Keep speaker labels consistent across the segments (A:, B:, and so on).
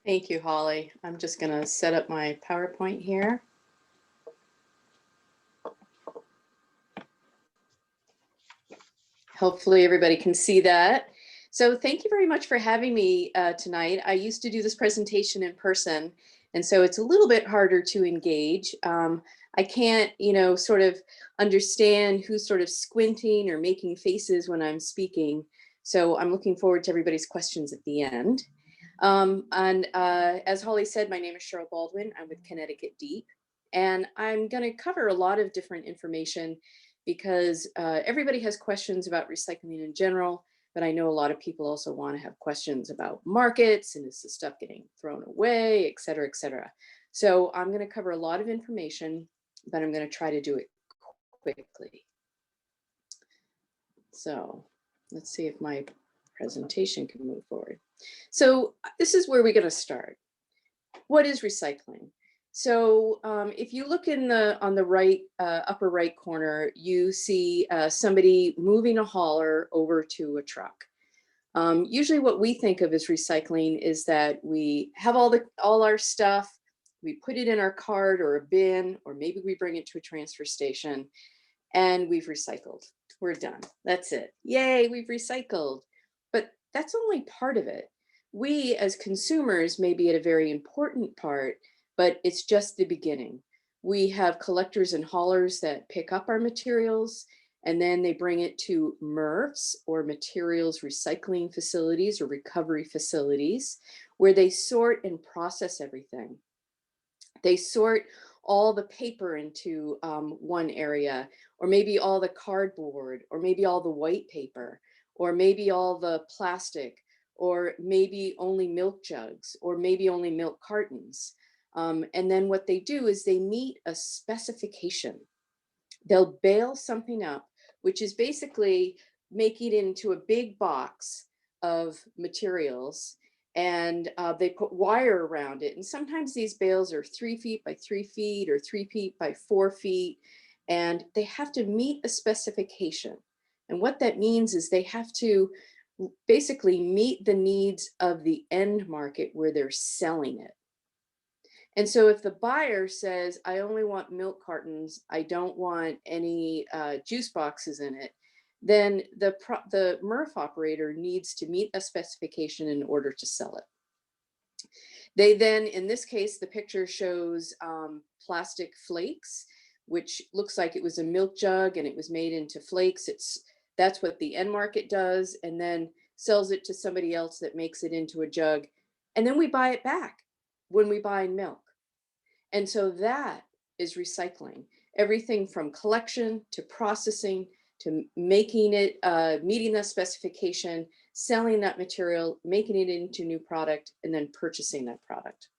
A: Thank you, Holly. I'm just going to set up my PowerPoint here. Hopefully everybody can see that. So thank you very much for having me tonight. I used to do this presentation in person, and so it's a little bit harder to engage. I can't, sort of understand who's sort of squinting or making faces when I'm speaking. So I'm looking forward to everybody's questions at the end. As Holly said, my name is Sherill Baldwin. I'm with Connecticut Deep, and I'm going to cover a lot of different information because everybody has questions about recycling in general, but I know a lot of people also want to have questions about markets and is the stuff getting thrown away, et cetera, et cetera. So I'm going to cover a lot of information, but I'm going to try to do it quickly. So let's see if my presentation can move forward. So this is where we're going to start. What is recycling? So if you look on the right, upper right corner, you see somebody moving a hauler over to a truck. Usually what we think of as recycling is that we have all our stuff, we put it in our cart or a bin, or maybe we bring it to a transfer station and we've recycled. We're done. That's it. Yay, we've recycled. But that's only part of it. We as consumers may be at a very important part, but it's just the beginning. We have collectors and haulers that pick up our materials, and then they bring it to MRFs, or materials recycling facilities or recovery facilities, where they sort and process everything. They sort all the paper into one area, or maybe all the cardboard, or maybe all the white paper, or maybe all the plastic, or maybe only milk jugs, or maybe only milk cartons. And then what they do is they meet a specification. They'll bale something up, which is basically making it into a big box of materials, and they put wire around it. And sometimes these bales are 3 feet by 3 feet or 3 feet by 4 feet, and they have to meet a specification. And what that means is they have to basically meet the needs of the end market where they're selling it. And so if the buyer says, I only want milk cartons, I don't want any juice boxes in it, then the MRF operator needs to meet a specification in order to sell it. They then, in this case, the picture shows plastic flakes, which looks like it was a milk jug and it was made into flakes. That's what the end market does, and then sells it to somebody else that makes it into a jug. And then we buy it back when we buy milk. And so that is recycling. Everything from collection to processing to making it, meeting that specification, selling that material, making it into new product, and then purchasing that product.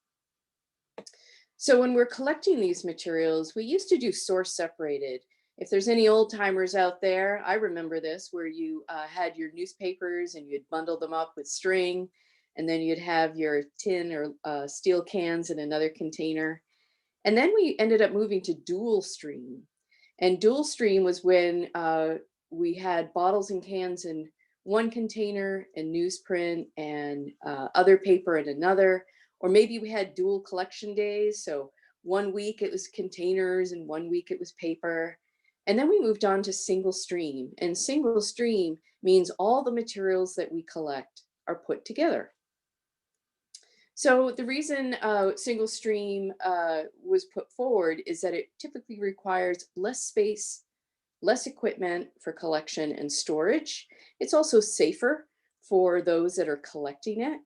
A: So when we're collecting these materials, we used to do source separated. If there's any old timers out there, I remember this, where you had your newspapers and you'd bundle them up with string, and then you'd have your tin or steel cans in another container. And then we ended up moving to dual stream. And dual stream was when we had bottles and cans in one container and newsprint and other paper in another. Or maybe we had dual collection days. So 1 week it was containers and 1 week it was paper. And then we moved on to single stream. And single stream means all the materials that we collect are put together. So the reason single stream was put forward is that it typically requires less space, less equipment for collection and storage. It's also safer for those that are collecting it.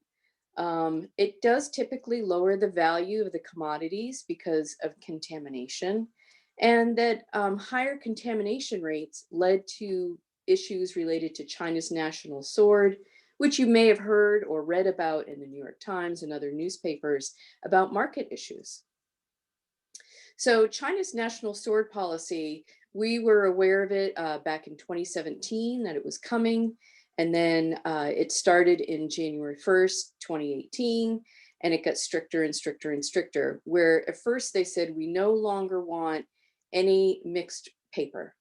A: It does typically lower the value of the commodities because of contamination, and that higher contamination rates led to issues related to China's national sword, which you may have heard or read about in the New York Times and other newspapers about market issues. So China's national sword policy, we were aware of it back in 2017, that it was coming. And then it started in January 1st, 2018, and it got stricter and stricter and stricter, where at first they said, we no longer want any mixed paper.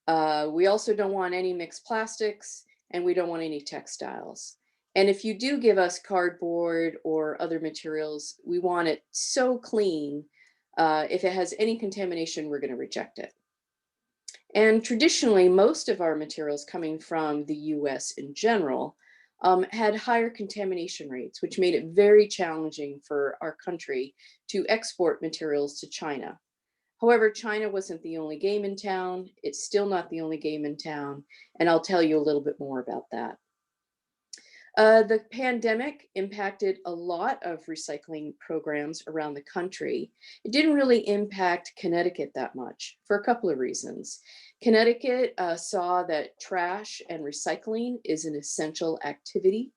A: We also don't want any mixed plastics, and we don't want any textiles. And if you do give us cardboard or other materials, we want it so clean. If it has any contamination, we're going to reject it. And traditionally, most of our materials coming from the US in general had higher contamination rates, which made it very challenging for our country to export materials to China. However, China wasn't the only game in town. It's still not the only game in town. And I'll tell you a little bit more about that. The pandemic impacted a lot of recycling programs around the country. It didn't really impact Connecticut that much for a couple of reasons. Connecticut saw that trash and recycling is an essential activity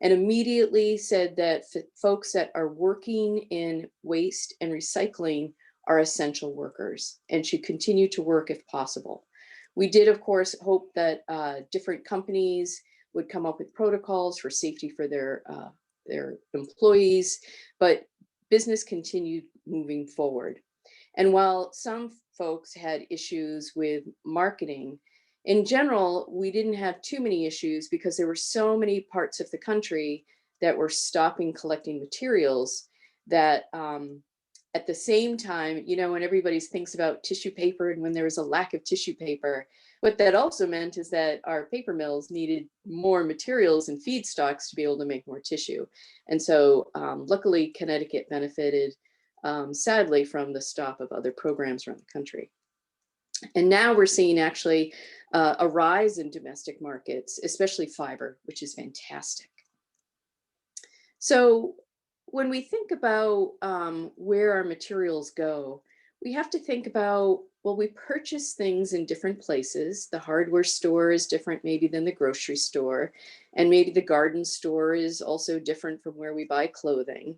A: and immediately said that folks that are working in waste and recycling are essential workers and should continue to work if possible. We did, of course, hope that different companies would come up with protocols for safety for their employees, but business continued moving forward. And while some folks had issues with marketing, in general, we didn't have too many issues because there were so many parts of the country that were stopping collecting materials that at the same time, you know, when everybody thinks about tissue paper and when there was a lack of tissue paper, what that also meant is that our paper mills needed more materials and feedstocks to be able to make more tissue. And so luckily, Connecticut benefited sadly from the stop of other programs around the country. And now we're seeing actually a rise in domestic markets, especially fiber, which is fantastic. So when we think about where our materials go, we have to think about, well, we purchase things in different places. The hardware store is different maybe than the grocery store, and maybe the garden store is also different from where we buy clothing.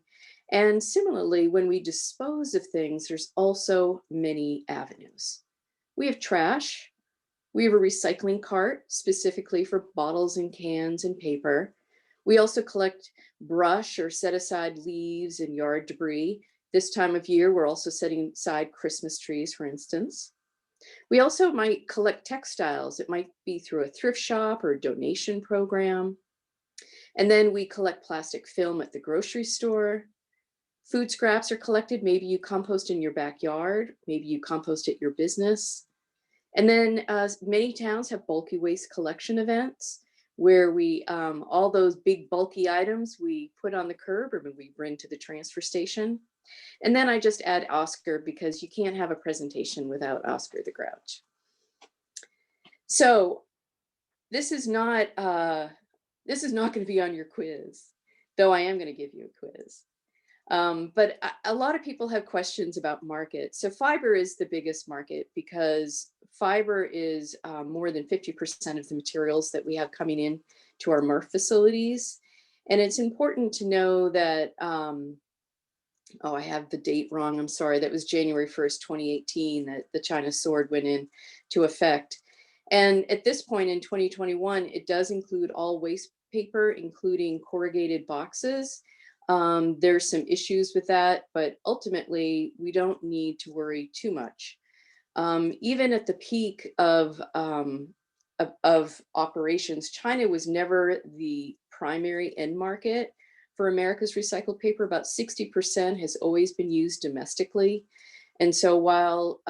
A: And similarly, when we dispose of things, there's also many avenues. We have trash. We have a recycling cart specifically for bottles and cans and paper. We also collect brush or set aside leaves and yard debris. This time of year, we're also setting aside Christmas trees, for instance. We also might collect textiles. It might be through a thrift shop or a donation program. And then we collect plastic film at the grocery store. Food scraps are collected. Maybe you compost in your backyard. Maybe you compost at your business. And then many towns have bulky waste collection events where we, all those big bulky items we put on the curb or we bring to the transfer station. And then I just add Oscar because you can't have a presentation without Oscar the Grouch. So this is not going to be on your quiz, though I am going to give you a quiz. But a lot of people have questions about market. So fiber is the biggest market because fiber is more than 50% of the materials that we have coming in to our MRF facilities. And it's important to know that, oh, I have the date wrong. I'm sorry. That was January 1st, 2018 that the China sword went into effect. And at this point in 2021, it does include all waste paper, including corrugated boxes. There's some issues with that, but ultimately we don't need to worry too much. Even at the peak of operations, China was never the primary end market for America's recycled paper. About 60% has always been used domestically. And so while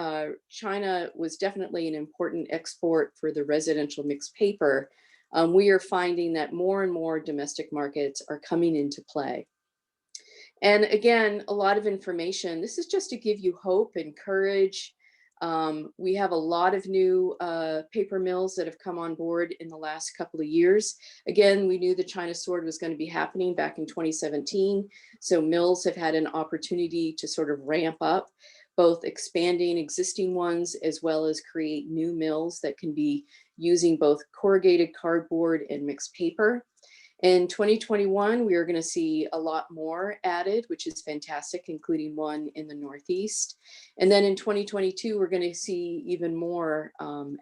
A: China was definitely an important export for the residential mixed paper, we are finding that more and more domestic markets are coming into play. And again, a lot of information. This is just to give you hope and courage. We have a lot of new paper mills that have come on board in the last couple of years. Again, we knew the China sword was going to be happening back in 2017. So mills have had an opportunity to sort of ramp up, both expanding existing ones as well as create new mills that can be using both corrugated cardboard and mixed paper. In 2021, we are going to see a lot more added, which is fantastic, including one in the Northeast. And then in 2022, we're going to see even more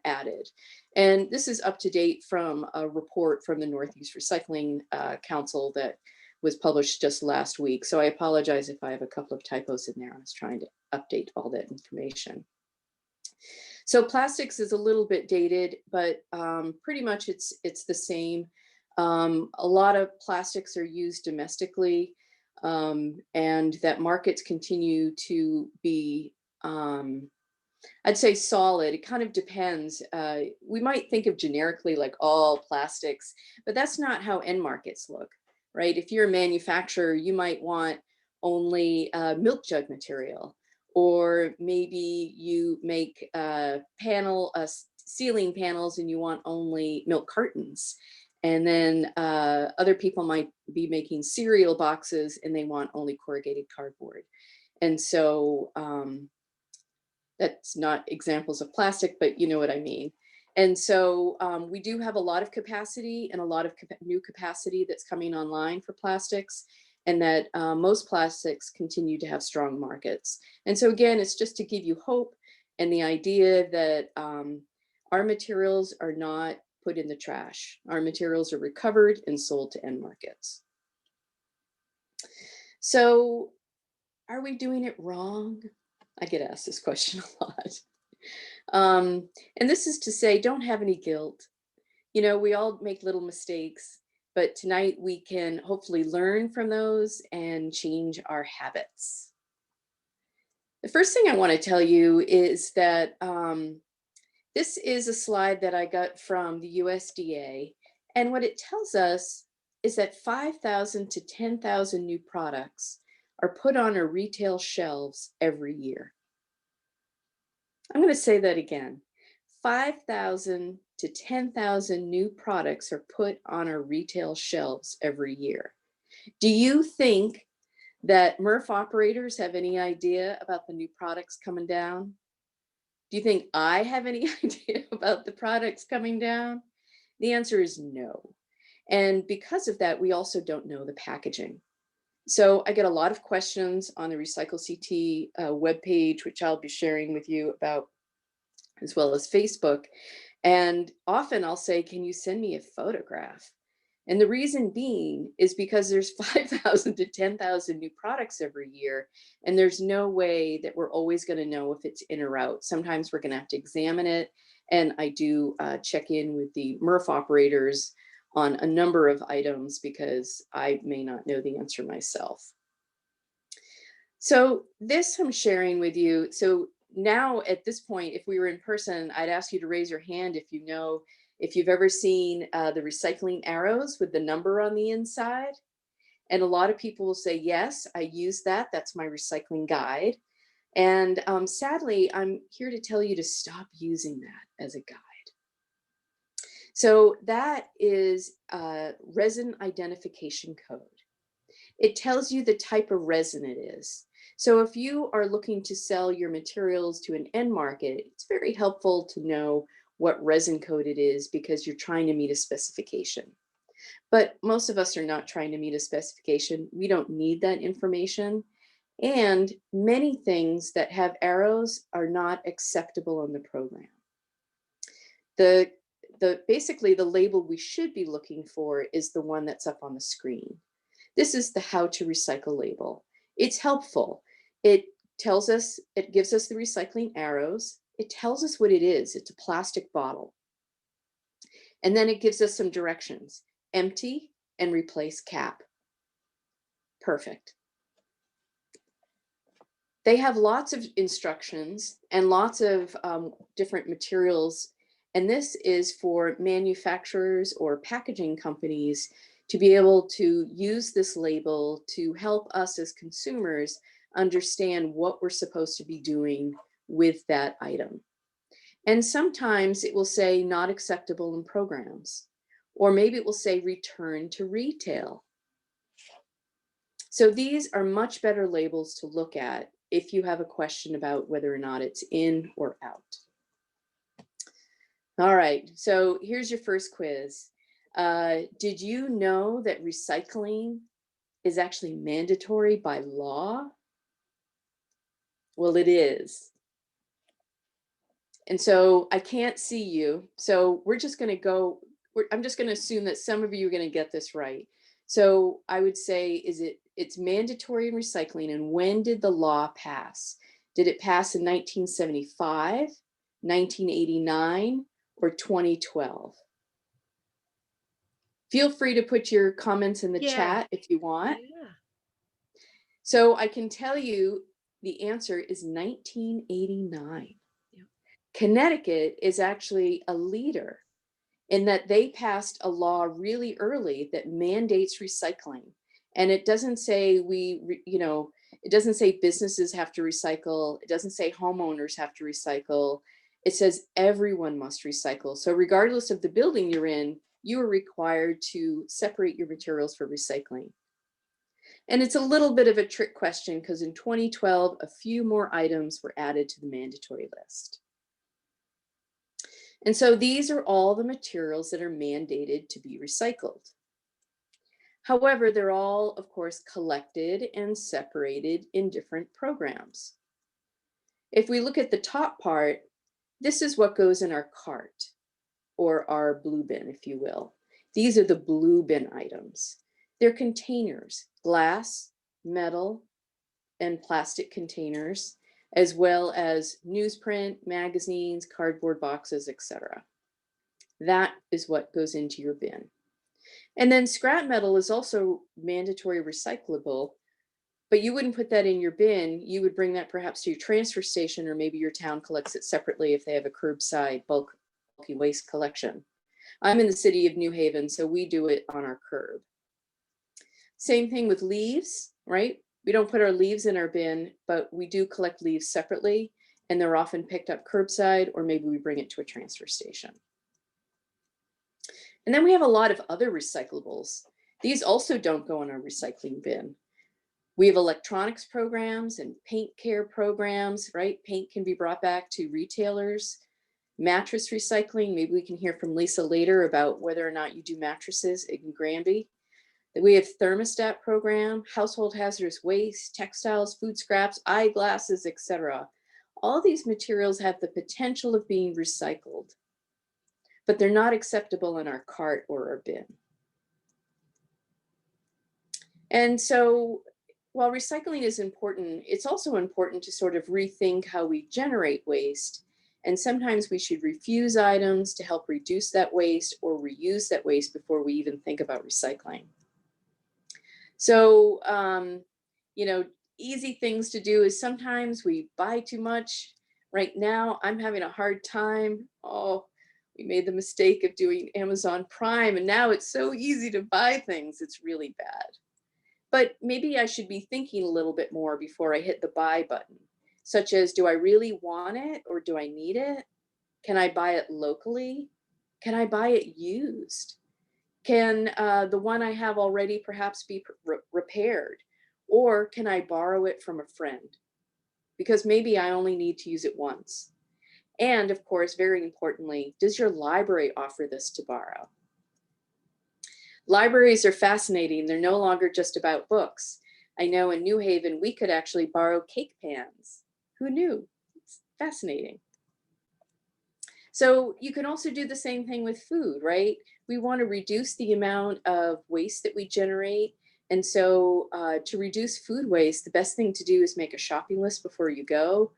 A: added. And this is up to date from a report from the Northeast Recycling Council that was published just last week. So I apologize if I have a couple of typos in there. I was trying to update all that information. So plastics is a little bit dated, but pretty much it's the same. A lot of plastics are used domestically, and that markets continue to be, I'd say, solid. It kind of depends. We might think of generically like all plastics, but that's not how end markets look, right? If you're a manufacturer, you might want only milk jug material, or maybe you make ceiling panels and you want only milk cartons. And then other people might be making cereal boxes and they want only corrugated cardboard. And so that's not examples of plastic, but you know what I mean. And so we do have a lot of capacity and a lot of new capacity that's coming online for plastics, and that most plastics continue to have strong markets. And so again, it's just to give you hope and the idea that our materials are not put in the trash. Our materials are recovered and sold to end markets. So are we doing it wrong? I get asked this question a lot. And this is to say, don't have any guilt. You know, we all make little mistakes, but tonight we can hopefully learn from those and change our habits. The first thing I want to tell you is that this is a slide that I got from the USDA. And what it tells us is that 5,000 to 10,000 new products are put on our retail shelves every year. I'm going to say that again. 5,000 to 10,000 new products are put on our retail shelves every year. Do you think that MRF operators have any idea about the new products coming down? Do you think I have any idea about the products coming down? The answer is no. And because of that, we also don't know the packaging. So I get a lot of questions on the RecycleCT webpage, which I'll be sharing with you about, as well as Facebook. And often I'll say, can you send me a photograph? And the reason being is because there's 5,000 to 10,000 new products every year, and there's no way that we're always going to know if it's in or out. Sometimes we're going to have to examine it. And I do check in with the MRF operators on a number of items because I may not know the answer myself. So this I'm sharing with you. So now at this point, if we were in person, I'd ask you to raise your hand if you know, if you've ever seen the recycling arrows with the number on the inside. And a lot of people will say, yes, I use that. That's my recycling guide. And sadly, I'm here to tell you to stop using that as a guide. So that is a resin identification code. It tells you the type of resin it is. So if you are looking to sell your materials to an end market, it's very helpful to know what resin code it is because you're trying to meet a specification. But most of us are not trying to meet a specification. We don't need that information. And many things that have arrows are not acceptable in the program. Basically, the label we should be looking for is the one that's up on the screen. This is the How to Recycle label. It's helpful. It tells us, it gives us the recycling arrows. It tells us what it is. It's a plastic bottle. And then it gives us some directions: empty and replace cap. Perfect. They have lots of instructions and lots of different materials. And this is for manufacturers or packaging companies to be able to use this label to help us as consumers understand what we're supposed to be doing with that item. And sometimes it will say not acceptable in programs, or maybe it will say return to retail. So these are much better labels to look at if you have a question about whether or not it's in or out. All right, so here's your first quiz. Did you know that recycling is actually mandatory by law? Well, it is. And so I can't see you. So we're just going to go, I'm just going to assume that some of you are going to get this right. So I would say, it's mandatory in recycling. And when did the law pass? Did it pass in 1975, 1989, or 2012? Feel free to put your comments in the
B: Yeah.
A: chat if you want.
B: Yeah.
A: So I can tell you the answer is 1989.
B: Yep.
A: Connecticut is actually a leader in that they passed a law really early that mandates recycling. And it doesn't say it doesn't say businesses have to recycle. It doesn't say homeowners have to recycle. It says everyone must recycle. So regardless of the building you're in, you are required to separate your materials for recycling. And it's a little bit of a trick question because in 2012, a few more items were added to the mandatory list. And so these are all the materials that are mandated to be recycled. However, they're all, of course, collected and separated in different programs. If we look at the top part, this is what goes in our cart or our blue bin, if you will. These are the blue bin items. They're containers, glass, metal, and plastic containers, as well as newsprint, magazines, cardboard boxes, etc. That is what goes into your bin. And then scrap metal is also mandatory recyclable, but you wouldn't put that in your bin. You would bring that perhaps to your transfer station, or maybe your town collects it separately if they have a curbside bulky waste collection. I'm in the city of New Haven, so we do it on our curb. Same thing with leaves, right? We don't put our leaves in our bin, but we do collect leaves separately, and they're often picked up curbside, or maybe we bring it to a transfer station. And then we have a lot of other recyclables. These also don't go in our recycling bin. We have electronics programs and paint care programs, right? Paint can be brought back to retailers. Mattress recycling, maybe we can hear from Lisa later about whether or not you do mattresses in Granby. We have thermostat program, household hazardous waste, textiles, food scraps, eyeglasses, etc. All these materials have the potential of being recycled, but they're not acceptable in our cart or our bin. And so while recycling is important, it's also important to sort of rethink how we generate waste. And sometimes we should refuse items to help reduce that waste or reuse that waste before we even think about recycling. So, easy things to do is sometimes we buy too much. Right now, I'm having a hard time. Oh, we made the mistake of doing Amazon Prime, and now it's so easy to buy things. It's really bad. But maybe I should be thinking a little bit more before I hit the buy button, such as, do I really want it or do I need it? Can I buy it locally? Can I buy it used? Can the one I have already perhaps be repaired? Or can I borrow it from a friend? Because maybe I only need to use it once. And of course, very importantly, does your library offer this to borrow? Libraries are fascinating. They're no longer just about books. I know in New Haven, we could actually borrow cake pans. Who knew? It's fascinating. So you can also do the same thing with food, right? We want to reduce the amount of waste that we generate. And so to reduce food waste, the best thing to do is make a shopping list before you go,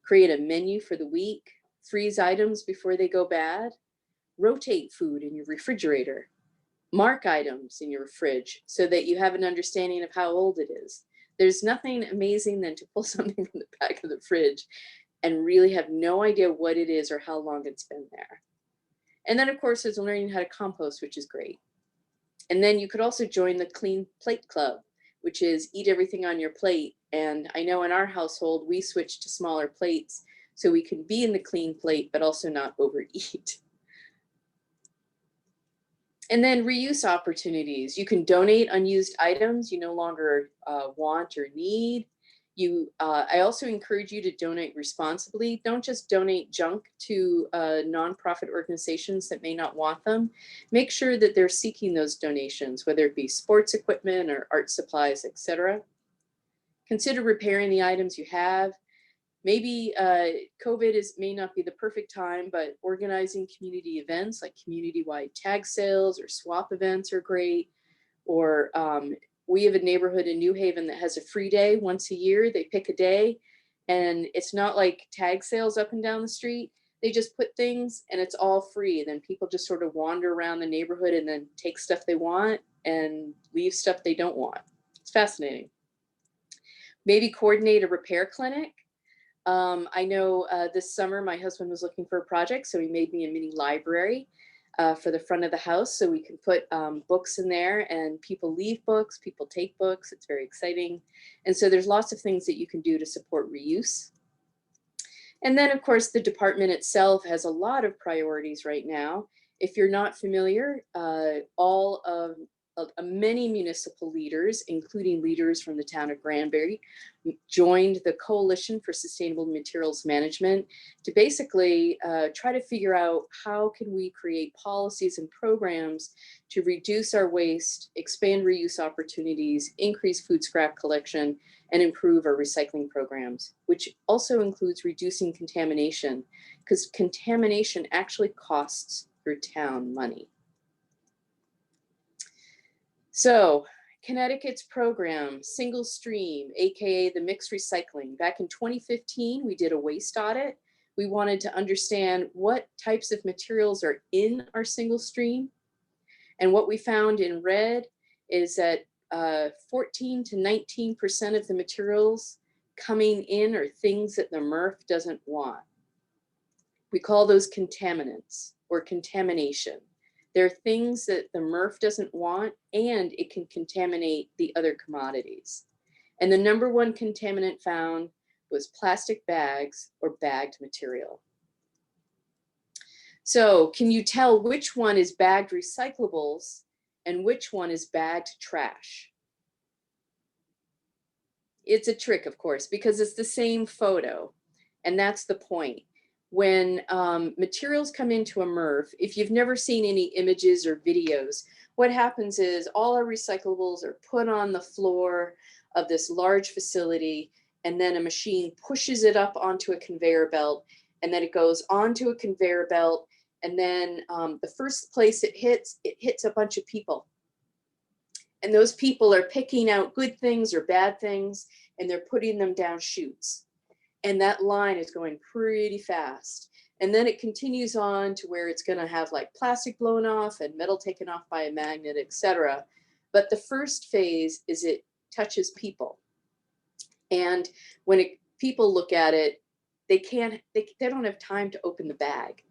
A: create a menu for the week, freeze items before they go bad, rotate food in your refrigerator, mark items in your fridge so that you have an understanding of how old it is. There's nothing amazing than to pull something from the back of the fridge and really have no idea what it is or how long it's been there. And then, of course, there's learning how to compost, which is great. And then you could also join the Clean Plate Club, which is eat everything on your plate. And I know in our household, we switched to smaller plates so we can be in the clean plate, but also not overeat. And then reuse opportunities. You can donate unused items you no longer want or need. I also encourage you to donate responsibly. Don't just donate junk to nonprofit organizations that may not want them. Make sure that they're seeking those donations, whether it be sports equipment or art supplies, etc. Consider repairing the items you have. Maybe COVID may not be the perfect time, but organizing community events like community-wide tag sales or swap events are great. Or we have a neighborhood in New Haven that has a free day once a year. They pick a day, and it's not like tag sales up and down the street. They just put things and it's all free. And then people just sort of wander around the neighborhood and then take stuff they want and leave stuff they don't want. It's fascinating. Maybe coordinate a repair clinic. I know this summer my husband was looking for a project, so he made me a mini library for the front of the house so we can put books in there, and people leave books, people take books. It's very exciting. And so there's lots of things that you can do to support reuse. And then, of course, the department itself has a lot of priorities right now. If you're not familiar, all of many municipal leaders, including leaders from the town of Granby, joined the Coalition for Sustainable Materials Management to basically try to figure out how can we create policies and programs to reduce our waste, expand reuse opportunities, increase food scrap collection, and improve our recycling programs, which also includes reducing contamination, because contamination actually costs your town money. So Connecticut's program, Single Stream, AKA the mixed recycling. Back in 2015, we did a waste audit. We wanted to understand what types of materials are in our single stream. And what we found in red is that 14 to 19% of the materials coming in are things that the MRF doesn't want. We call those contaminants or contamination. They're things that the MRF doesn't want, and it can contaminate the other commodities. And the #1 contaminant found was plastic bags or bagged material. So can you tell which one is bagged recyclables and which one is bagged trash? It's a trick, of course, because it's the same photo. And that's the point. When materials come into a MRF, if you've never seen any images or videos, what happens is all our recyclables are put on the floor of this large facility, and then a machine pushes it up onto a conveyor belt, and then it goes onto a conveyor belt, and then the first place it hits a bunch of people. And those people are picking out good things or bad things, and they're putting them down chutes. And that line is going pretty fast. And then it continues on to where it's going to have like plastic blown off and metal taken off by a magnet, etc. But the first phase is it touches people. And when people look at it, they don't have time to open the bag.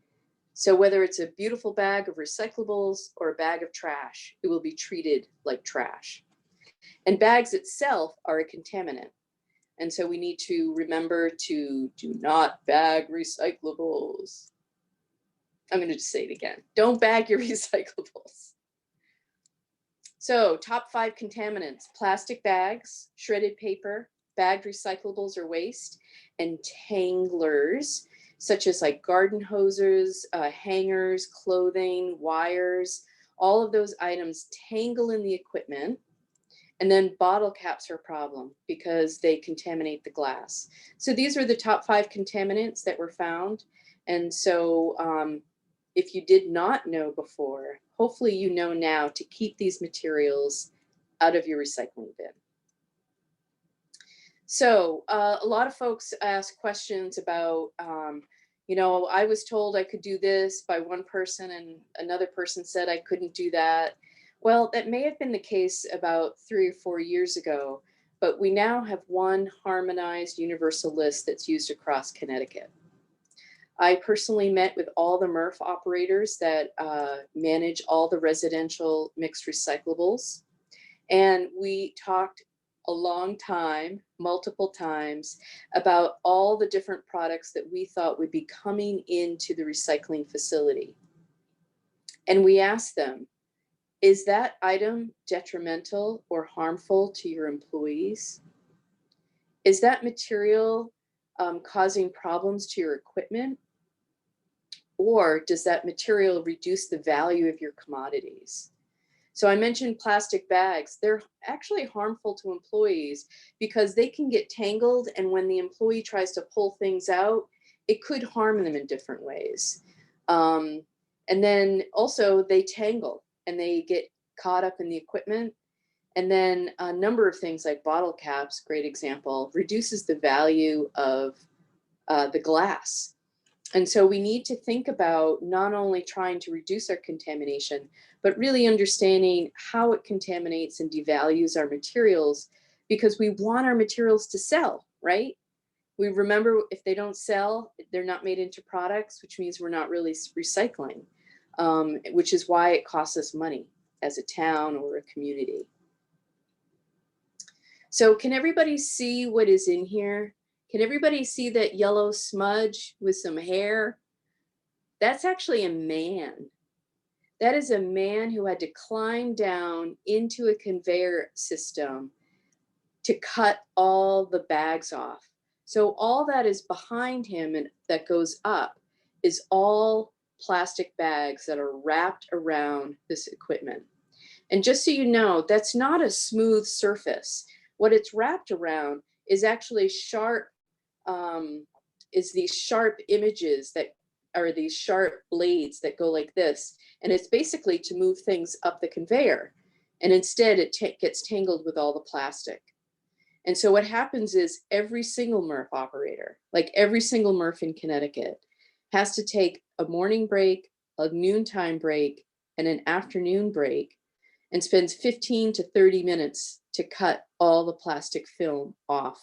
A: So whether it's a beautiful bag of recyclables or a bag of trash, it will be treated like trash. And bags itself are a contaminant. And so we need to remember to do not bag recyclables. I'm going to just say it again. Don't bag your recyclables. So top 5 contaminants: plastic bags, shredded paper, bagged recyclables or waste, and tanglers, such as like garden hoses, hangers, clothing, wires. All of those items tangle in the equipment. And then bottle caps are a problem because they contaminate the glass. So these are the top 5 contaminants that were found. And so if you did not know before, hopefully you know now to keep these materials out of your recycling bin. So a lot of folks ask questions about, you know, I was told I could do this by one person and another person said I couldn't do that. Well, that may have been the case about 3 or 4 years ago, but we now have one harmonized universal list that's used across Connecticut. I personally met with all the MRF operators that manage all the residential mixed recyclables. And we talked a long time, multiple times, about all the different products that we thought would be coming into the recycling facility. And we asked them, is that item detrimental or harmful to your employees? Is that material causing problems to your equipment? Or does that material reduce the value of your commodities? So I mentioned plastic bags. They're actually harmful to employees because they can get tangled, and when the employee tries to pull things out, it could harm them in different ways. And then also they tangle and they get caught up in the equipment. And then a number of things like bottle caps, great example, reduces the value of the glass. And so we need to think about not only trying to reduce our contamination, but really understanding how it contaminates and devalues our materials, because we want our materials to sell, right? We remember if they don't sell, they're not made into products, which means we're not really recycling, which is why it costs us money as a town or a community. So can everybody see what is in here? Can everybody see that yellow smudge with some hair? That's actually a man. That is a man who had to climb down into a conveyor system to cut all the bags off. So all that is behind him and that goes up is all plastic bags that are wrapped around this equipment. And just so you know, that's not a smooth surface. What it's wrapped around is actually sharp, these sharp images that are these sharp blades that go like this. And it's basically to move things up the conveyor. And instead it gets tangled with all the plastic. And so what happens is every single MRF operator, like every single MRF in Connecticut, has to take a morning break, a noontime break, and an afternoon break, and spends 15 to 30 minutes to cut all the plastic film off.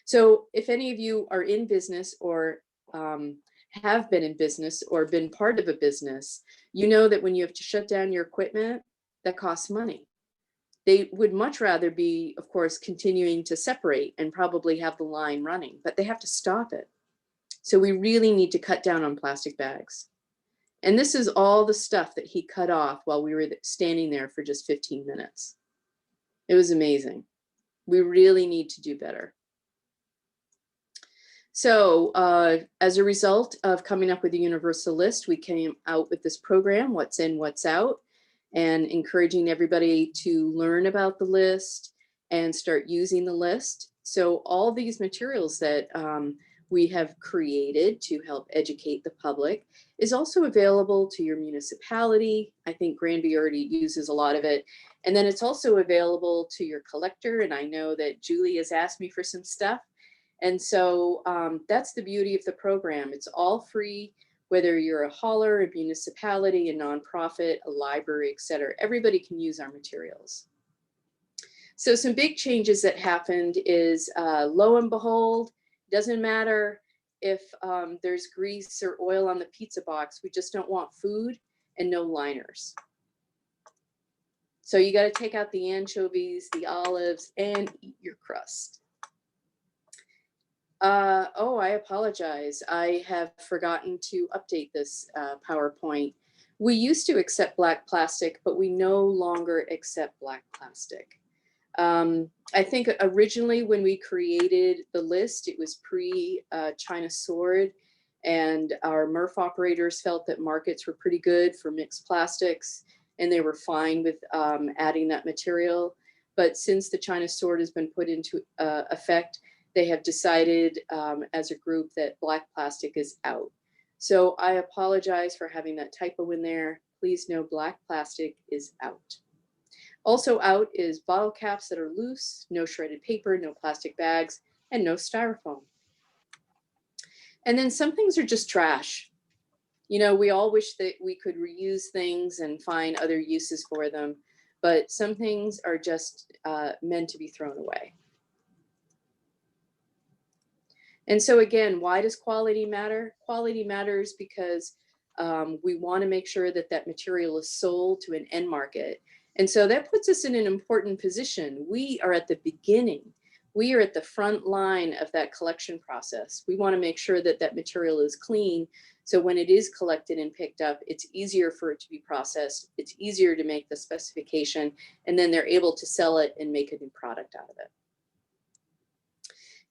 A: So if any of you are in business or have been in business or been part of a business, you know that when you have to shut down your equipment, that costs money. They would much rather be, of course, continuing to separate and probably have the line running, but they have to stop it. So we really need to cut down on plastic bags. And this is all the stuff that he cut off while we were standing there for just 15 minutes. It was amazing. We really need to do better. So as a result of coming up with a universal list, we came out with this program, What's In, What's Out, and encouraging everybody to learn about the list and start using the list. So all these materials that we have created to help educate the public is also available to your municipality. I think Granby already uses a lot of it. And then it's also available to your collector. And I know that Julie has asked me for some stuff. And so that's the beauty of the program. It's all free, whether you're a hauler, a municipality, a nonprofit, a library, et cetera. Everybody can use our materials. So some big changes that happened is lo and behold, doesn't matter if there's grease or oil on the pizza box, we just don't want food and no liners. So you got to take out the anchovies, the olives, and eat your crust. Oh, I apologize. I have forgotten to update this PowerPoint. We used to accept black plastic, but we no longer accept black plastic. I think originally when we created the list, it was pre-China Sword, and our MRF operators felt that markets were pretty good for mixed plastics, and they were fine with adding that material. But since the China Sword has been put into effect, they have decided as a group that black plastic is out. So I apologize for having that typo in there. Please know black plastic is out. Also out is bottle caps that are loose, no shredded paper, no plastic bags, and no styrofoam. And then some things are just trash. You know, we all wish that we could reuse things and find other uses for them, but some things are just meant to be thrown away. And so again, why does quality matter? Quality matters because we want to make sure that that material is sold to an end market. And so that puts us in an important position. We are at the beginning. We are at the front line of that collection process. We want to make sure that that material is clean. So when it is collected and picked up, it's easier for it to be processed. It's easier to make the specification, and then they're able to sell it and make a new product out of it.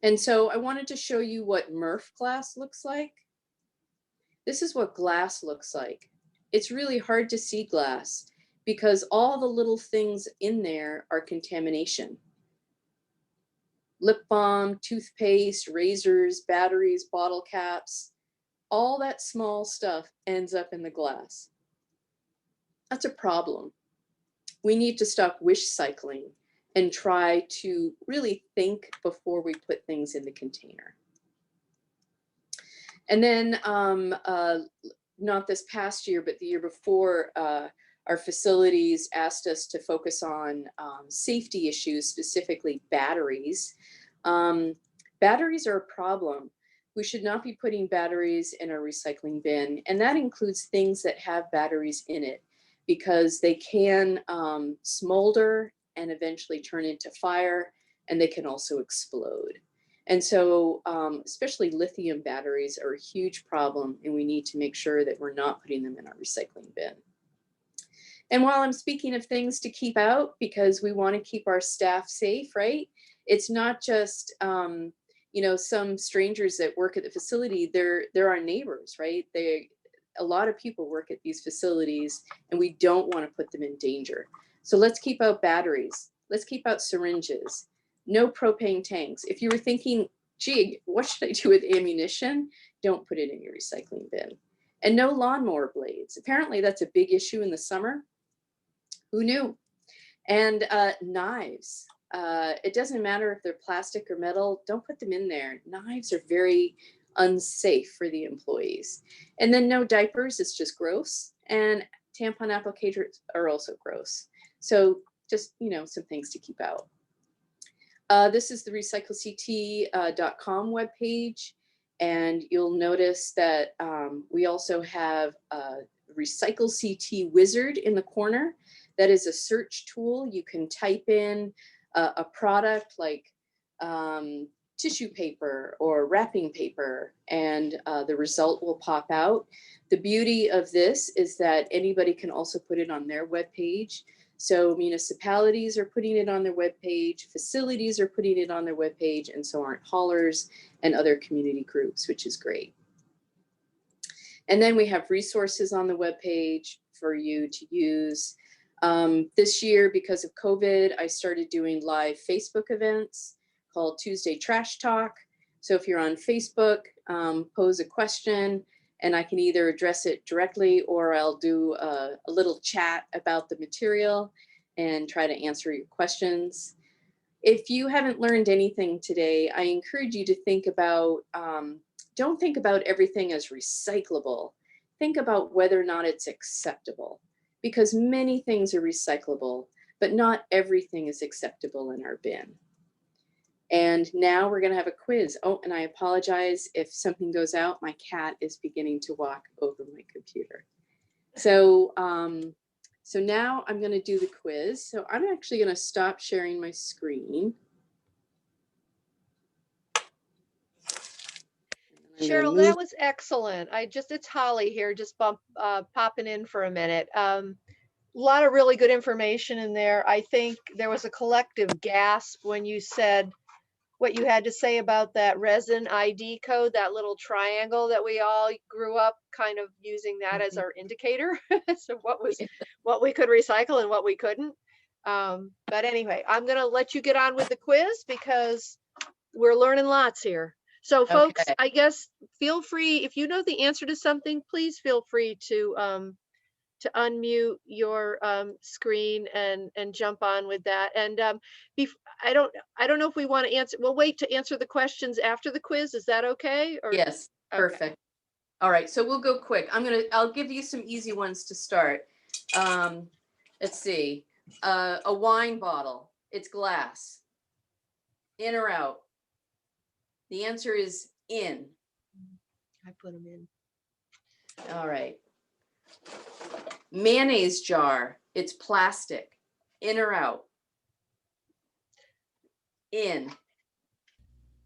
A: And so I wanted to show you what MRF glass looks like. This is what glass looks like. It's really hard to see glass because all the little things in there are contamination. Lip balm, toothpaste, razors, batteries, bottle caps, all that small stuff ends up in the glass. That's a problem. We need to stop wish cycling and try to really think before we put things in the container. And then not this past year, but the year before, our facilities asked us to focus on safety issues, specifically batteries. Batteries are a problem. We should not be putting batteries in our recycling bin, and that includes things that have batteries in it, because they can smolder and eventually turn into fire, and they can also explode. And so especially lithium batteries are a huge problem, and we need to make sure that we're not putting them in our recycling bin. And while I'm speaking of things to keep out, because we want to keep our staff safe, right? It's not just you know, some strangers that work at the facility. They're our neighbors, right? A lot of people work at these facilities, and we don't want to put them in danger. So let's keep out batteries. Let's keep out syringes. No propane tanks. If you were thinking, gee, what should I do with ammunition? Don't put it in your recycling bin. And no lawnmower blades. Apparently that's a big issue in the summer. Who knew? And knives. It doesn't matter if they're plastic or metal. Don't put them in there. Knives are very unsafe for the employees. And then no diapers. It's just gross. And tampon applicators are also gross. So just, you know, some things to keep out. This is the recyclect.com webpage, and you'll notice that we also have a Recycle CT wizard in the corner. That is a search tool. You can type in a product like tissue paper or wrapping paper, and the result will pop out. The beauty of this is that anybody can also put it on their webpage. So municipalities are putting it on their webpage, facilities are putting it on their webpage, and so aren't haulers and other community groups, which is great. And then we have resources on the webpage for you to use. This year, because of COVID, I started doing live Facebook events called Tuesday Trash Talk. So if you're on Facebook, pose a question, and I can either address it directly, or I'll do a little chat about the material and try to answer your questions. If you haven't learned anything today, I encourage you to think about, don't think about everything as recyclable. Think about whether or not it's acceptable, because many things are recyclable, but not everything is acceptable in our bin. And now we're going to have a quiz. Oh, and I apologize if something goes out. My cat is beginning to walk over my computer. So, so now I'm going to do the quiz. So I'm actually going to stop sharing my screen.
B: Sherill, that was excellent. It's Holly here, just popping in for a minute. A lot of really good information in there. I think there was a collective gasp when you said what you had to say about that resin ID code, that little triangle that we all grew up kind of using that as our indicator. So what we could recycle and what we couldn't. But anyway, I'm going to let you get on with the quiz because we're learning lots here. So folks,
A: Okay.
B: I guess feel free, if you know the answer to something, please feel free to unmute your screen and jump on with that. And I don't know if we want to answer. We'll wait to answer the questions after the quiz. Is that okay? Or
A: yes, perfect. Okay. All right, so we'll go quick. I'll give you some easy ones to start. Let's see. A wine bottle. It's glass. In or out? The answer is in.
B: I put them in.
A: All right. Mayonnaise jar. It's plastic. In or out? In.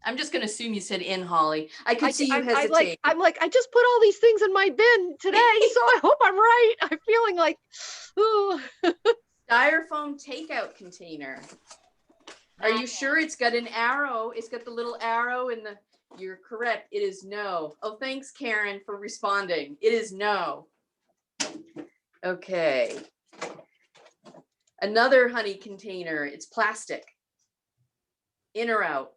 A: I'm just going to assume you said in, Holly. I could see you hesitate.
B: I'm like, I just put all these things in my bin today, so I hope I'm right. I'm feeling like, ooh.
A: Styrofoam takeout container. Are you sure it's got an arrow? It's got the little arrow in the, you're correct. It is no. Oh, thanks, Karen, for responding. It is no. Okay. Another honey container. It's plastic. In or out?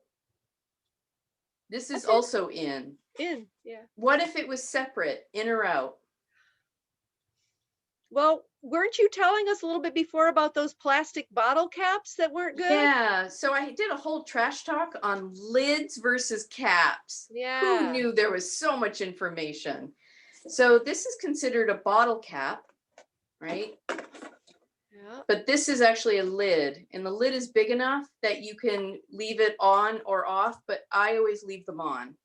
A: This is also in.
B: In, yeah.
A: What if it was separate? In or out?
B: Well, weren't you telling us a little bit before about those plastic bottle caps that weren't good?
A: Yeah, so I did a whole trash talk on lids versus caps. Who
B: Yeah.
A: knew there was so much information? So this is considered a bottle cap, right?
B: Yeah.
A: But this is actually a lid, and the lid is big enough that you can leave it on or off, but I always leave them on.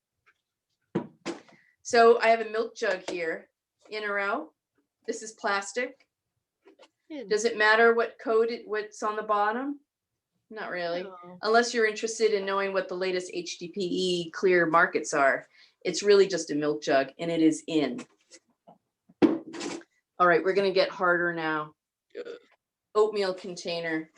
A: So I have a milk jug here, in or out. This is plastic. Does it matter what what's on the bottom? Not really,
B: No.
A: unless you're interested in knowing what the latest HDPE clear markets are. It's really just a milk jug, and it is in. All right, we're gonna get harder now. Oatmeal container.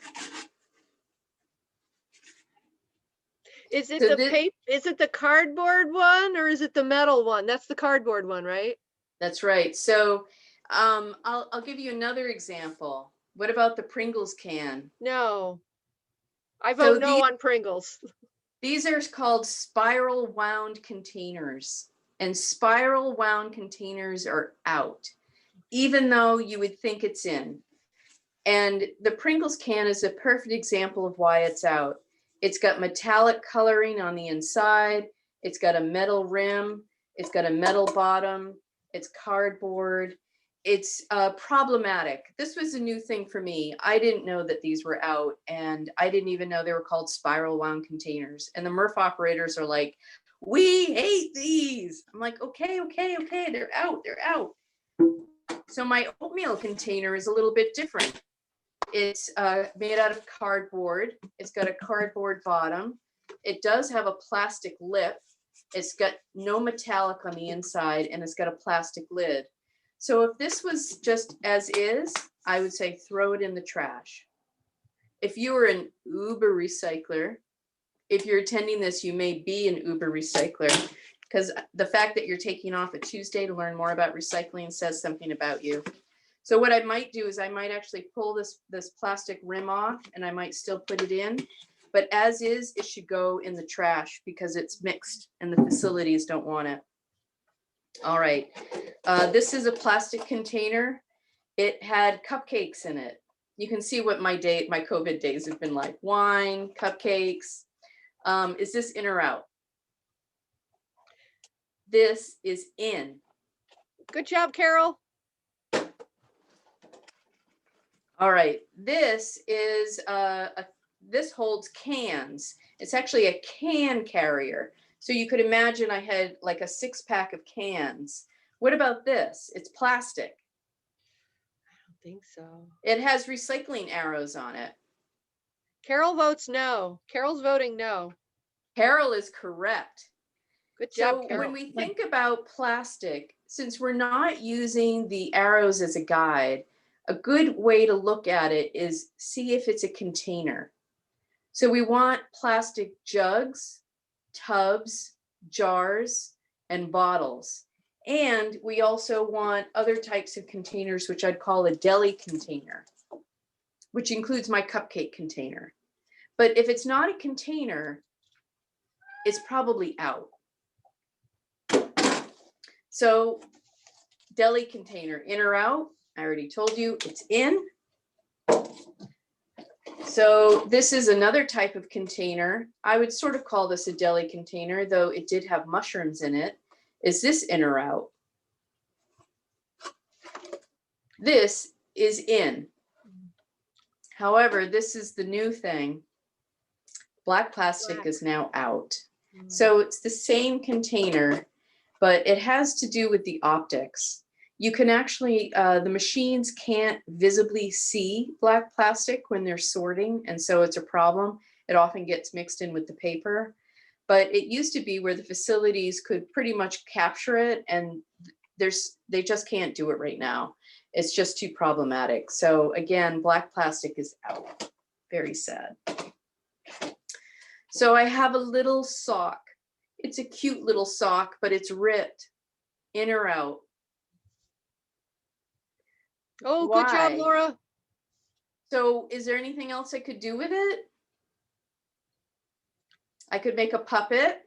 B: Is it
A: So
B: the
A: this,
B: is it the cardboard one or is it the metal one? That's the cardboard one, right?
A: that's right. So I'll give you another example. What about the Pringles can?
B: No. I
A: So
B: vote no on Pringles.
A: these are called spiral wound containers, and spiral wound containers are out, even though you would think it's in. And the Pringles can is a perfect example of why it's out. It's got metallic coloring on the inside. It's got a metal rim. It's got a metal bottom. It's cardboard. It's problematic. This was a new thing for me. I didn't know that these were out, and I didn't even know they were called spiral wound containers. And the MRF operators are like, we hate these. I'm like, okay, they're out, So my oatmeal container is a little bit different. It's made out of cardboard. It's got a cardboard bottom. It does have a plastic lip. It's got no metallic on the inside, and it's got a plastic lid. So if this was just as is, I would say throw it in the trash. If you were an Uber recycler, if you're attending this, you may be an Uber recycler, because the fact that you're taking off a Tuesday to learn more about recycling says something about you. So what I might do is I might actually pull this plastic rim off, and I might still put it in. But as is, it should go in the trash because it's mixed and the facilities don't want it. All right. This is a plastic container. It had cupcakes in it. You can see what my COVID days have been like. Wine, cupcakes. Is this in or out? This is in.
B: Good job, Carol.
A: All right, this is this holds cans. It's actually a can carrier. So you could imagine I had like a 6-pack of cans. What about this? It's plastic.
B: I don't think so.
A: It has recycling arrows on it.
B: Carol votes no. Carol's voting no.
A: Carol is correct.
B: Good job,
A: So
B: Carol.
A: when we think about plastic, since we're not using the arrows as a guide, a good way to look at it is see if it's a container. So we want plastic jugs, tubs, jars, and bottles. And we also want other types of containers, which I'd call a deli container, which includes my cupcake container. But if it's not a container, it's probably out. So deli container, in or out? I already told you it's in. So this is another type of container. I would sort of call this a deli container, though it did have mushrooms in it. Is this in or out? This is in. However, this is the new thing. Black plastic is now out. So it's the same container, but it has to do with the optics. You can actually, the machines can't visibly see black plastic when they're sorting, and so it's a problem. It often gets mixed in with the paper, but it used to be where the facilities could pretty much capture it, and they just can't do it right now. It's just too problematic. So again, black plastic is out. Very sad. So I have a little sock. It's a cute little sock, but it's ripped. In or out?
B: Oh, good job,
A: Why?
B: Laura.
A: So is there anything else I could do with it? I could make a puppet.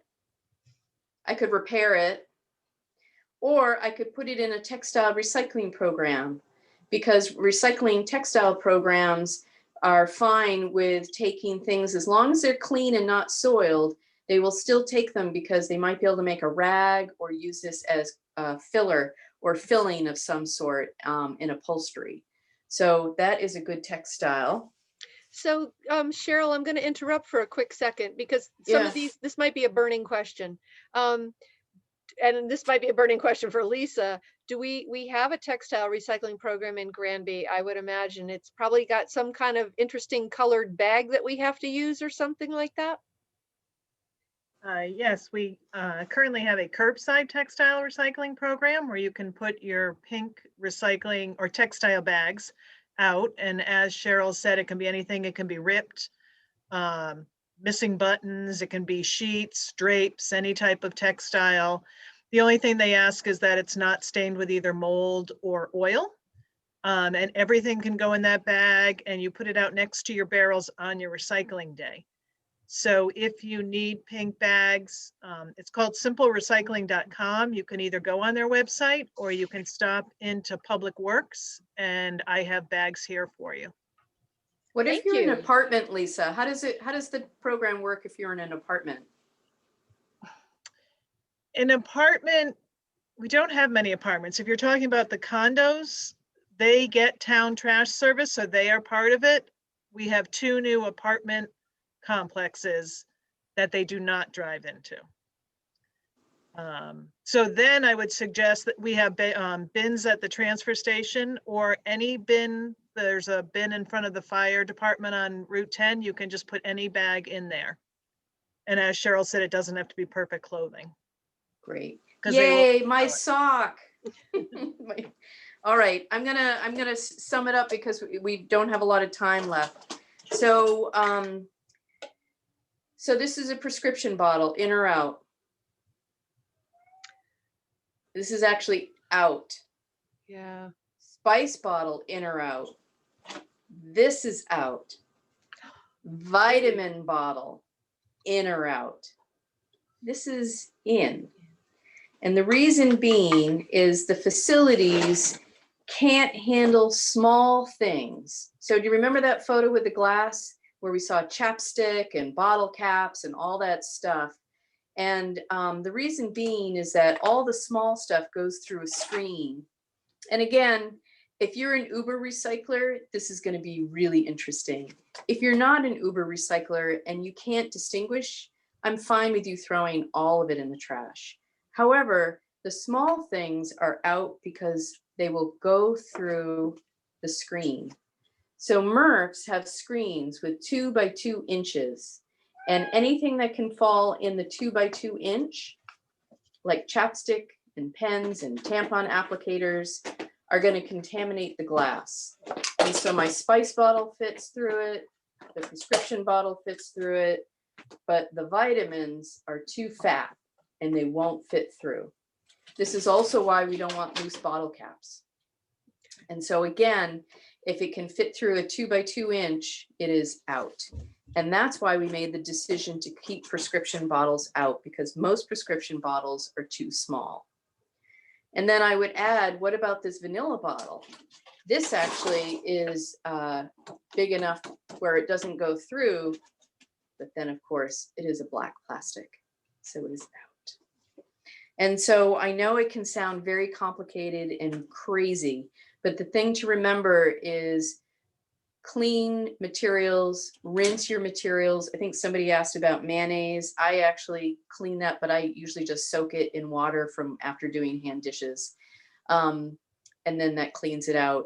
A: I could repair it. Or I could put it in a textile recycling program. because recycling textile programs are fine with taking things, as long as they're clean and not soiled, they will still take them because they might be able to make a rag or use this as a filler or filling of some sort in upholstery. So that is a good textile.
B: So, Cheryl, I'm going to interrupt for a quick second because some of these, this might be a burning question. And this might be a burning question for Lisa. Do we have a textile recycling program in Granby? I would imagine it's probably got some kind of interesting colored bag that we have to use or something like that.
C: Yes, we currently have a curbside textile recycling program where you can put your pink recycling or textile bags out. And as Cheryl said, it can be anything. It can be ripped, missing buttons, it can be sheets, drapes, any type of textile. The only thing they ask is that it's not stained with either mold or oil. And everything can go in that bag, and you put it out next to your barrels on your recycling day. So if you need pink bags, it's called simplerecycling.com. You can either go on their website or you can stop into Public Works, and I have bags here for you.
A: What if you're in an apartment, Lisa? How does the program work if you're in an apartment?
C: An apartment, we don't have many apartments. If you're talking about the condos, they get town trash service, so they are part of it. We have 2 new apartment complexes that they do not drive into. So then I would suggest that we have bins at the transfer station, or any bin. There's a bin in front of the fire department on Route 10. You can just put any bag in there. And as Cheryl said, it doesn't have to be perfect clothing.
A: Great. Yay, my sock. All right, I'm gonna sum it up because we don't have a lot of time left. So so this is a prescription bottle, in or out? This is actually out.
B: Yeah.
A: Spice bottle, in or out? This is out. Vitamin bottle, in or out? This is in. And the reason being is the facilities can't handle small things. So do you remember that photo with the glass where we saw chapstick and bottle caps and all that stuff? And the reason being is that all the small stuff goes through a screen. And again, if you're an Uber recycler, this is going to be really interesting. If you're not an Uber recycler and you can't distinguish, I'm fine with you throwing all of it in the trash. However, the small things are out because they will go through the screen. So MRFs have screens with 2 by 2 inches, and anything that can fall in the 2 by 2 inch, like chapstick and pens and tampon applicators, are going to contaminate the glass. And so my spice bottle fits through it, the prescription bottle fits through it, but the vitamins are too fat and they won't fit through. This is also why we don't want loose bottle caps. And so again, if it can fit through a 2 by 2 inch, it is out. And that's why we made the decision to keep prescription bottles out, because most prescription bottles are too small. And then I would add, what about this vanilla bottle? This actually is big enough where it doesn't go through, but then of course it is a black plastic, so it is out. And so I know it can sound very complicated and crazy, but the thing to remember is clean materials, rinse your materials. I think somebody asked about mayonnaise. I actually clean that, but I usually just soak it in water from after doing hand dishes. And then that cleans it out.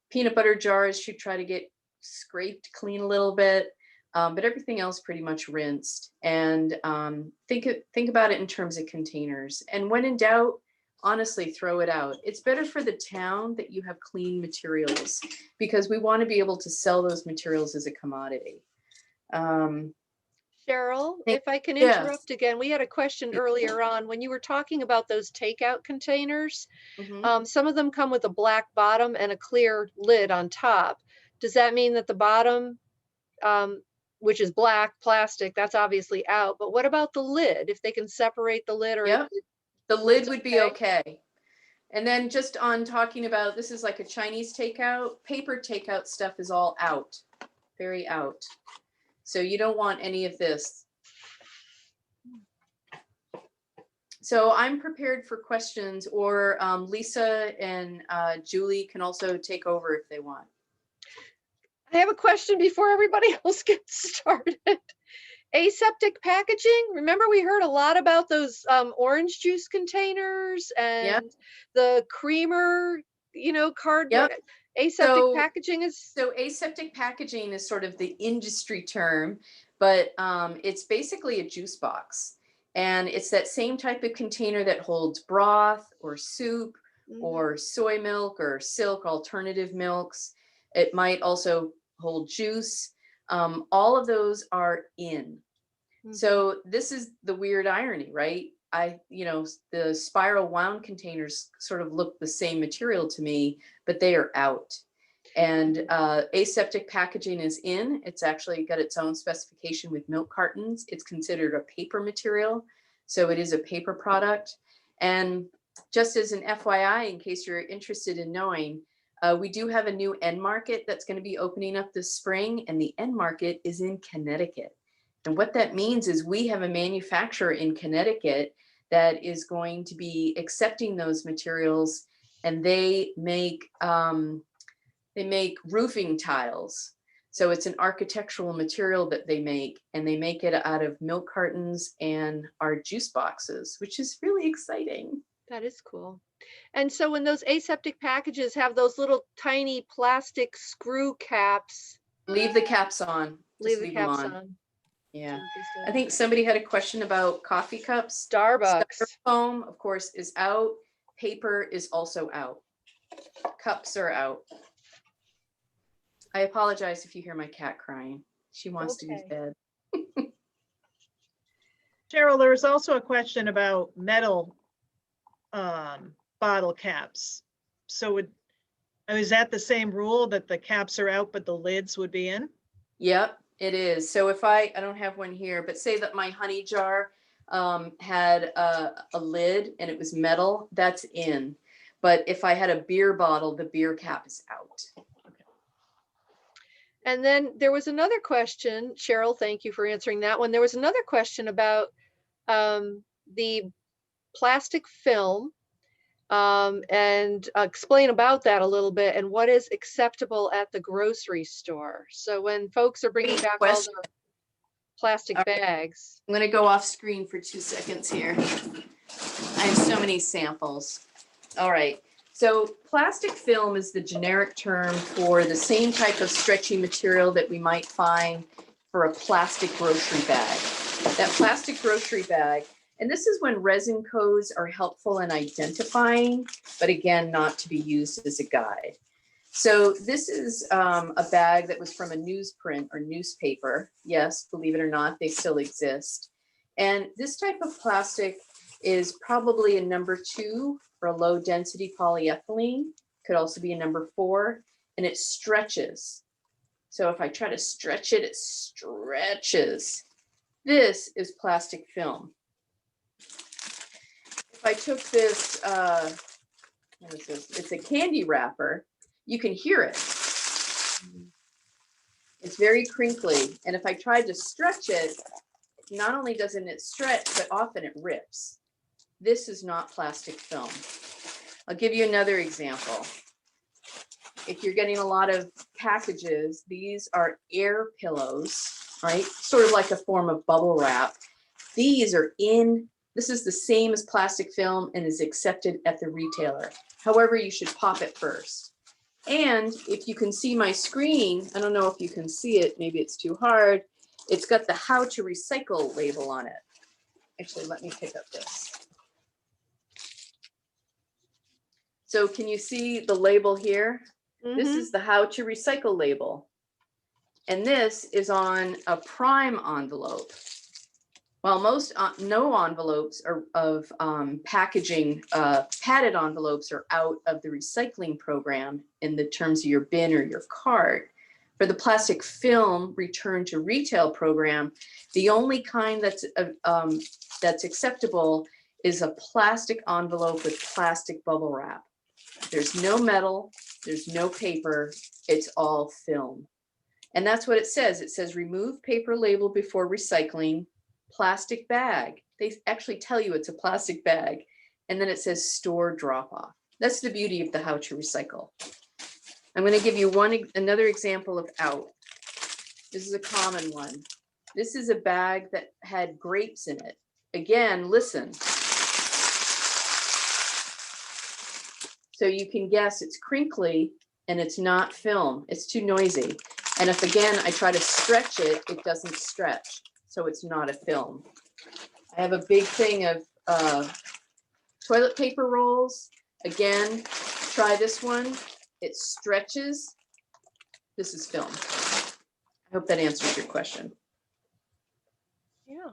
A: Peanut butter jars should try to get scraped clean a little bit, but everything else pretty much rinsed. And think about it in terms of containers. And when in doubt, honestly, throw it out. It's better for the town that you have clean materials, because we want to be able to sell those materials as a commodity.
B: Cheryl, if I can interrupt again, we had a question earlier on when you were talking about those takeout containers. Some of them come with a black bottom and a clear lid on top. Does that mean that the bottom, which is black plastic, that's obviously out, but what about the lid? If they can separate the lid, or
A: the lid would be okay. And then just on talking about, this is like a Chinese takeout, paper takeout stuff is all out, very out. So you don't want any of this. So I'm prepared for questions, or Lisa and Julie can also take over if they want.
B: I have a question before everybody else gets started. Aseptic packaging. Remember, we heard a lot about those orange juice containers and the creamer, cardboard.
A: Yep.
B: Aseptic packaging is.
A: So aseptic packaging is sort of the industry term, but it's basically a juice box. And it's that same type of container that holds broth or soup or soy milk or silk, alternative milks. It might also hold juice. All of those are in. So this is the weird irony, right? The spiral wound containers sort of look the same material to me, but they are out. And aseptic packaging is in. It's actually got its own specification with milk cartons. It's considered a paper material, so it is a paper product. And just as an FYI, in case you're interested in knowing, we do have a new end market that's going to be opening up this spring, and the end market is in Connecticut. And what that means is we have a manufacturer in Connecticut that is going to be accepting those materials, and they make roofing tiles. So it's an architectural material that they make, and they make it out of milk cartons and our juice boxes, which is really exciting.
B: That is cool. And so when those aseptic packages have those little tiny plastic screw caps.
A: Leave the caps on.
B: Leave the caps on.
A: Yeah. I think somebody had a question about coffee cups.
B: Starbucks.
A: Styrofoam, of course, is out. Paper is also out. Cups are out. I apologize if you hear my cat crying. She wants to be fed.
C: Cheryl, there was also a question about metal bottle caps. So is that the same rule, that the caps are out, but the lids would be in?
A: Yep, it is. So if I don't have one here, but say that my honey jar had a lid and it was metal, that's in. But if I had a beer bottle, the beer cap is out.
B: And then there was another question, Cheryl, thank you for answering that one. There was another question about the plastic film, and explain about that a little bit, and what is acceptable at the grocery store. So when folks are bringing back all the plastic bags.
A: I'm going to go off screen for 2 seconds here. I have so many samples. All right. So plastic film is the generic term for the same type of stretchy material that we might find for a plastic grocery bag. That plastic grocery bag, and this is when resin codes are helpful in identifying, but again, not to be used as a guide. So this is a bag that was from a newsprint or newspaper. Yes, believe it or not, they still exist. And this type of plastic is probably a number 2 for a low density polyethylene. Could also be a number 4, and it stretches. So if I try to stretch it, it stretches. This is plastic film. If I took this, what is this? It's a candy wrapper. You can hear it. It's very crinkly. And if I tried to stretch it, not only doesn't it stretch, but often it rips. This is not plastic film. I'll give you another example. If you're getting a lot of packages, these are air pillows, right? Sort of like a form of bubble wrap. These are in, this is the same as plastic film and is accepted at the retailer. However, you should pop it first. And if you can see my screen, I don't know if you can see it, maybe it's too hard. It's got the how to recycle label on it. Actually, let me pick up this. So can you see the label here? This is the how to recycle label. And this is on a prime envelope. While most no envelopes are of packaging, padded envelopes are out of the recycling program in the terms of your bin or your cart. For the plastic film return to retail program, the only kind that's acceptable is a plastic envelope with plastic bubble wrap. There's no metal, there's no paper, it's all film. And that's what it says. It says remove paper label before recycling, plastic bag. They actually tell you it's a plastic bag. And then it says store drop off. That's the beauty of the how to recycle. I'm going to give you another example of out. This is a common one. This is a bag that had grapes in it. Again, listen. So you can guess it's crinkly and it's not film. It's too noisy. And if again, I try to stretch it, it doesn't stretch. So it's not a film. I have a big thing of toilet paper rolls. Again, try this one. It stretches. This is film. I hope that answers your question.
B: Yeah.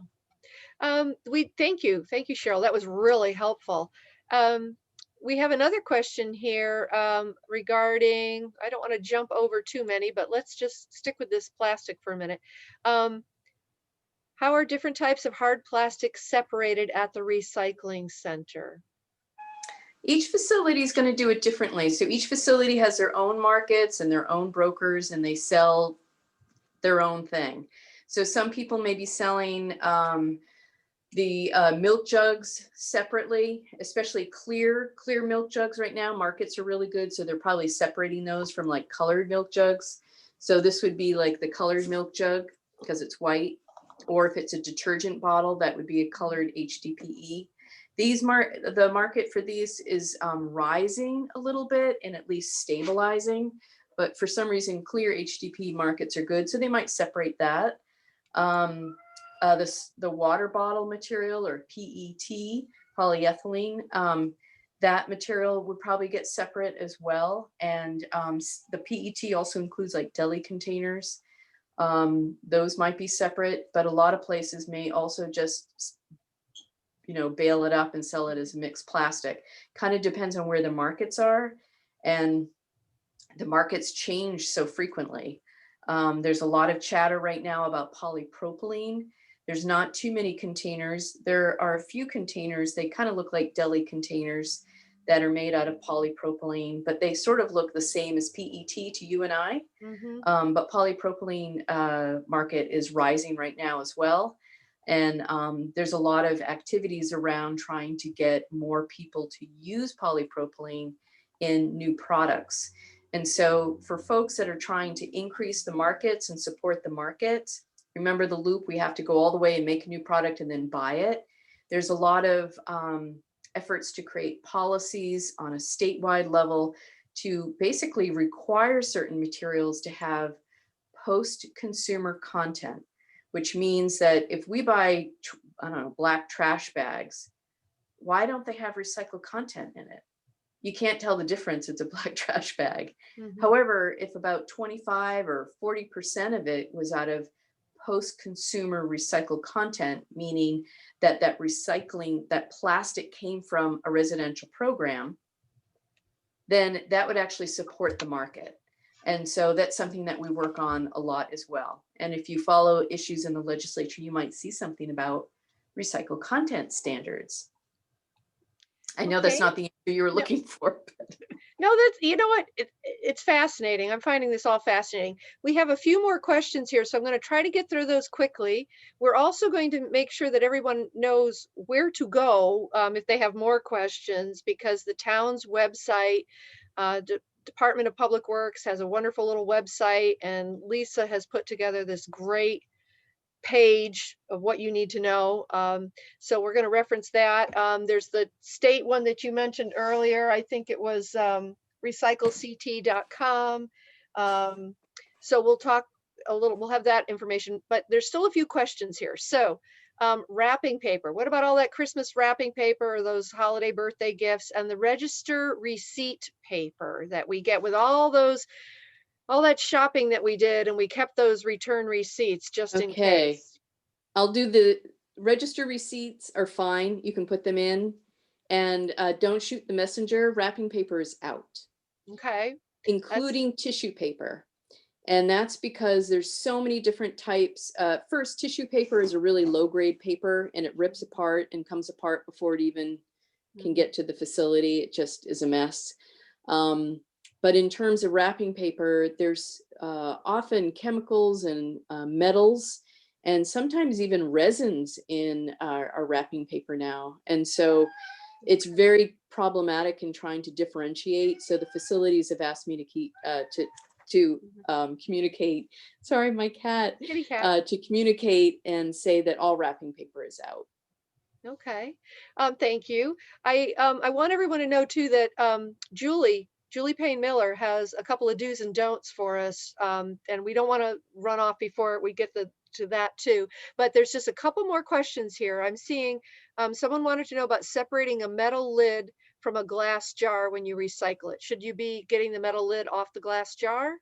B: Thank you, Sherill. That was really helpful. We have another question here regarding, I don't want to jump over too many, but let's just stick with this plastic for a minute. How are different types of hard plastic separated at the recycling center?
A: Each facility is going to do it differently. So each facility has their own markets and their own brokers, and they sell their own thing. So some people may be selling the milk jugs separately, especially clear milk jugs right now. Markets are really good. So they're probably separating those from like colored milk jugs. So this would be like the colored milk jug because it's white. Or if it's a detergent bottle, that would be a colored HDPE. The market for these is rising a little bit and at least stabilizing. But for some reason, clear HDPE markets are good. So they might separate that. The water bottle material or PET, polyethylene, that material would probably get separate as well. And the PET also includes like deli containers. Those might be separate, but a lot of places may also just, bail it up and sell it as mixed plastic. Kind of depends on where the markets are. And the markets change so frequently. There's a lot of chatter right now about polypropylene. There's not too many containers. There are a few containers. They kind of look like deli containers that are made out of polypropylene, but they sort of look the same as PET to you and I.
B: Mm-hmm.
A: But polypropylene market is rising right now as well. And there's a lot of activities around trying to get more people to use polypropylene in new products. And so for folks that are trying to increase the markets and support the market, remember the loop, we have to go all the way and make a new product and then buy it. There's a lot of efforts to create policies on a statewide level to basically require certain materials to have post-consumer content, which means that if we buy, black trash bags, why don't they have recycled content in it? You can't tell the difference. It's a black trash bag.
B: Mm-hmm.
A: However, if about 25 or 40% of it was out of post-consumer recycled content, meaning that recycling, that plastic came from a residential program, then that would actually support the market. And so that's something that we work on a lot as well. And if you follow issues in the legislature, you might see something about recycled content standards. I know that's not the answer you were looking for. But.
B: No, that's, you know what, it's fascinating. I'm finding this all fascinating. We have a few more questions here, so I'm going to try to get through those quickly. We're also going to make sure that everyone knows where to go if they have more questions, because the town's website, Department of Public Works has a wonderful little website, and Lisa has put together this great page of what you need to know. So we're going to reference that. There's the state one that you mentioned earlier. I think it was recyclect.com. So we'll talk a little, we'll have that information, but there's still a few questions here. So wrapping paper. What about all that Christmas wrapping paper or those holiday birthday gifts and the register receipt paper that we get with all that shopping that we did, and we kept those return receipts just in case.
A: I'll do the register receipts are fine. You can put them in, and don't shoot the messenger. Wrapping paper is out.
B: Okay.
A: Including tissue paper. And that's because there's so many different types. First, tissue paper is a really low grade paper and it rips apart and comes apart before it even can get to the facility. It just is a mess. But in terms of wrapping paper, there's often chemicals and metals and sometimes even resins in our wrapping paper now. And so it's very problematic in trying to differentiate. So the facilities have asked me to keep to communicate. Sorry, my cat.
B: Kitty cat.
A: To communicate and say that all wrapping paper is out.
B: Okay. Thank you. I want everyone to know too that Julie Paine Miller has a couple of do's and don'ts for us. And we don't want to run off before we get to that too. But there's just a couple more questions here. I'm seeing someone wanted to know about separating a metal lid from a glass jar when you recycle it. Should you be getting the metal lid off the glass jar?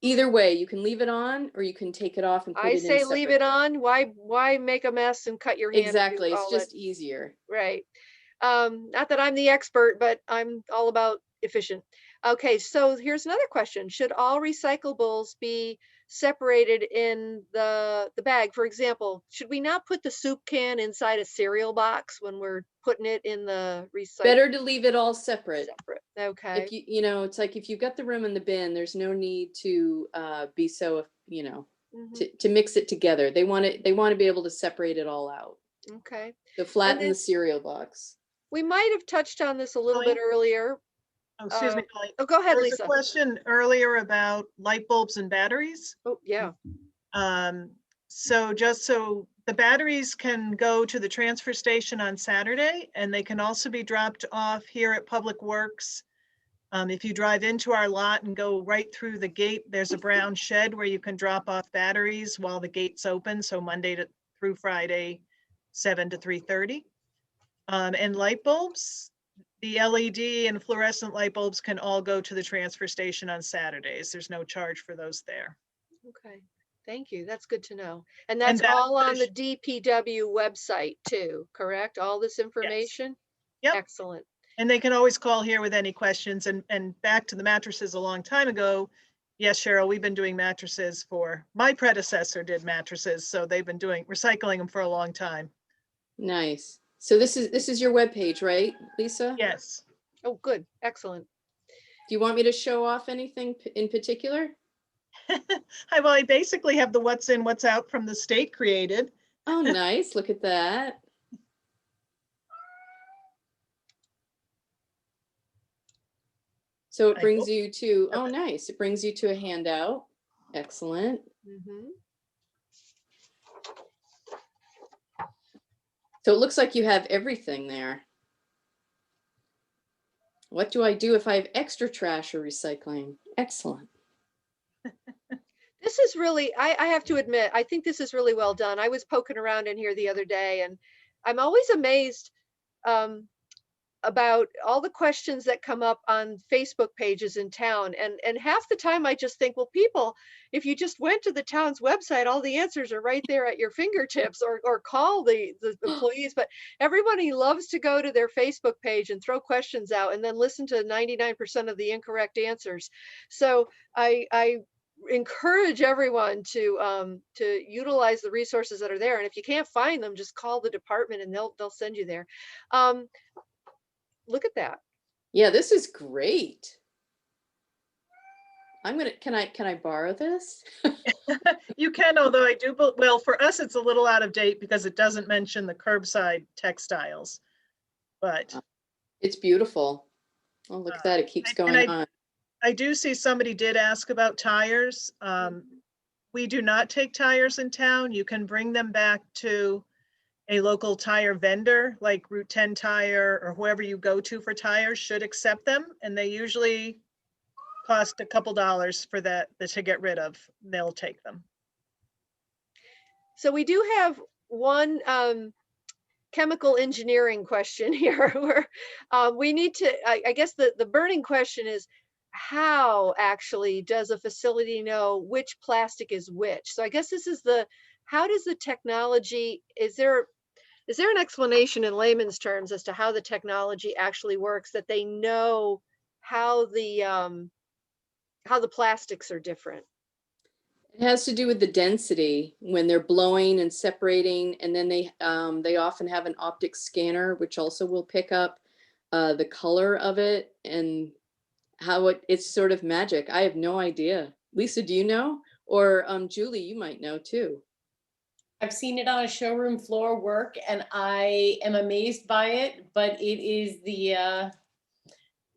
A: Either way, you can leave it on or you can take it off and put
B: I
A: it in
B: say leave
A: separate.
B: it on. Why make a mess and cut your hand? and do
A: Exactly. It's
B: all
A: just
B: that?
A: easier.
B: Right. Not that I'm the expert, but I'm all about efficient. Okay, so here's another question. Should all recyclables be separated in the bag? For example, should we not put the soup can inside a cereal box when we're putting it in the recycle?
A: Better to leave it all separate.
B: Okay.
A: If you know, it's like if you've got the room in the bin, there's no need to be so, to mix it together. They want to be able to separate it all out.
B: Okay.
A: So flatten the cereal box.
B: We might have touched on this a little
C: Polly?
B: bit earlier.
C: Oh, excuse me, Polly.
B: Oh, go ahead,
C: There's
B: Lisa.
C: a question earlier about light bulbs and batteries.
B: Oh, yeah.
C: So just so the batteries can go to the transfer station on Saturday, and they can also be dropped off here at Public Works. If you drive into our lot and go right through the gate, there's a brown shed where you can drop off batteries while the gate's open. So Monday through Friday, 7 to 3:30. And light bulbs, the LED and fluorescent light bulbs can all go to the transfer station on Saturdays. There's no charge for those there.
B: Okay, thank you. That's good to know. And that's all on the DPW website too, correct? All this information?
C: Yep.
B: Excellent.
C: And they can always call here with any questions. And back to the mattresses a long time ago. Yes, Cheryl, we've been doing mattresses for, my predecessor did mattresses. So they've been recycling them for a long time.
A: Nice. So this is your webpage, right, Lisa?
C: Yes.
B: Oh, good. Excellent.
A: Do you want me to show off anything in particular?
C: Well, I basically have the what's in, what's out from the state created.
A: Oh, nice. Look at that. So it brings you to, oh, nice. It brings you to a handout. Excellent. So it looks like you have everything there. What do I do if I have extra trash or recycling? Excellent.
B: This is really, I have to admit, I think this is really well done. I was poking around in here the other day and I'm always amazed about all the questions that come up on Facebook pages in town. And half the time I just think, well, people, if you just went to the town's website, all the answers are right there at your fingertips, or call the employees. But everybody loves to go to their Facebook page and throw questions out and then listen to 99% of the incorrect answers. So I encourage everyone to utilize the resources that are there. And if you can't find them, just call the department and they'll send you there. Look at that.
A: Yeah, this is great. Can I borrow this?
C: You can, although I do, well, for us, it's a little out of date because it doesn't mention the curbside textiles, but.
A: It's beautiful. Oh, look at that. It keeps going on.
C: I do see somebody did ask about tires. We do not take tires in town. You can bring them back to a local tire vendor like Route 10 Tire or whoever you go to for tires should accept them. And they usually cost a couple dollars for that to get rid of. They'll take them.
B: So we do have one chemical engineering question here where we need to, I guess the burning question is, how actually does a facility know which plastic is which? So I guess this is how does the technology, is there an explanation in layman's terms as to how the technology actually works, that they know how the plastics are different?
A: It has to do with the density when they're blowing and separating, and then they often have an optic scanner, which also will pick up the color of it and how it's sort of magic. I have no idea. Lisa, do you know? Or Julie, you might know too.
D: I've seen it on a showroom floor work and I am amazed by it, but it is the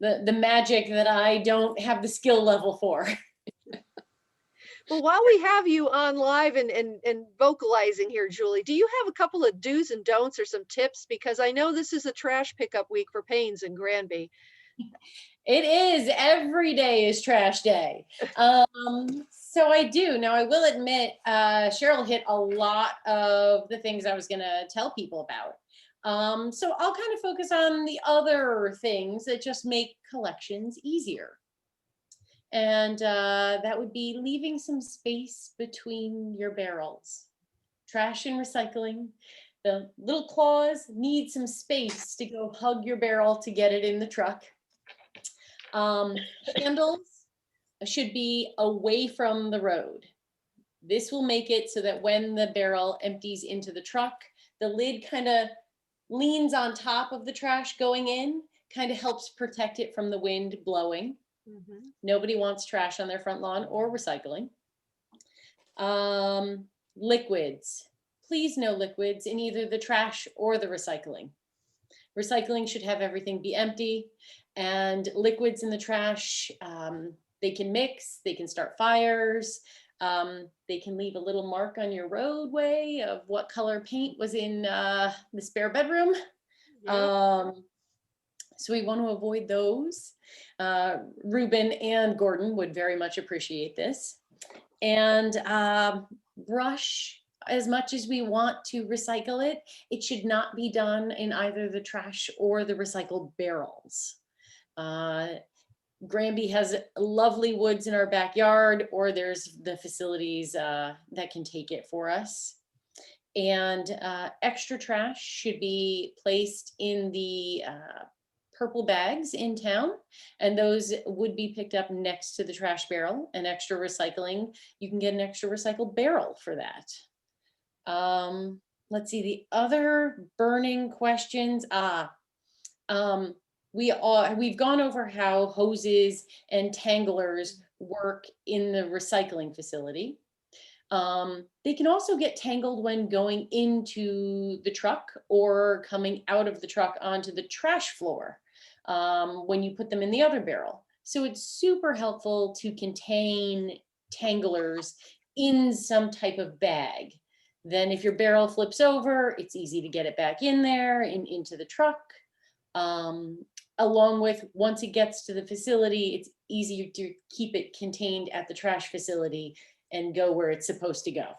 D: magic that I don't have the skill level for.
B: Well, while we have you on live and vocalizing here, Julie, do you have a couple of do's and don'ts or some tips? Because I know this is a trash pickup week for Payne's in Granby.
D: It is. Every day is trash day. So I do. Now, I will admit, Sherill hit a lot of the things I was going to tell people about. So I'll kind of focus on the other things that just make collections easier. And that would be leaving some space between your barrels. Trash and recycling. The little claws need some space to go hug your barrel to get it in the truck. Handles should be away from the road. This will make it so that when the barrel empties into the truck, the lid kind of leans on top of the trash going in, kind of helps protect it from the wind blowing.
B: Mm-hmm.
D: Nobody wants trash on their front lawn or recycling. Liquids. Please no liquids in either the trash or the recycling. Recycling should have everything be empty, and liquids in the trash, they can mix, they can start fires, they can leave a little mark on your roadway of what color paint was in the spare bedroom.
B: Yeah.
D: So we want to avoid those. Ruben and Gordon would very much appreciate this. And brush, as much as we want to recycle it, it should not be done in either the trash or the recycled barrels. Granby has lovely woods in our backyard, or there's the facilities that can take it for us. And extra trash should be placed in the purple bags in town, and those would be picked up next to the trash barrel. And extra recycling, you can get an extra recycled barrel for that. Let's see, the other burning questions. We've gone over how hoses and tanglers work in the recycling facility. They can also get tangled when going into the truck or coming out of the truck onto the trash floor when you put them in the other barrel. So it's super helpful to contain tanglers in some type of bag. Then if your barrel flips over, it's easy to get it back in there and into the truck. Along with, once it gets to the facility, it's easier to keep it contained at the trash facility and go where it's supposed to go.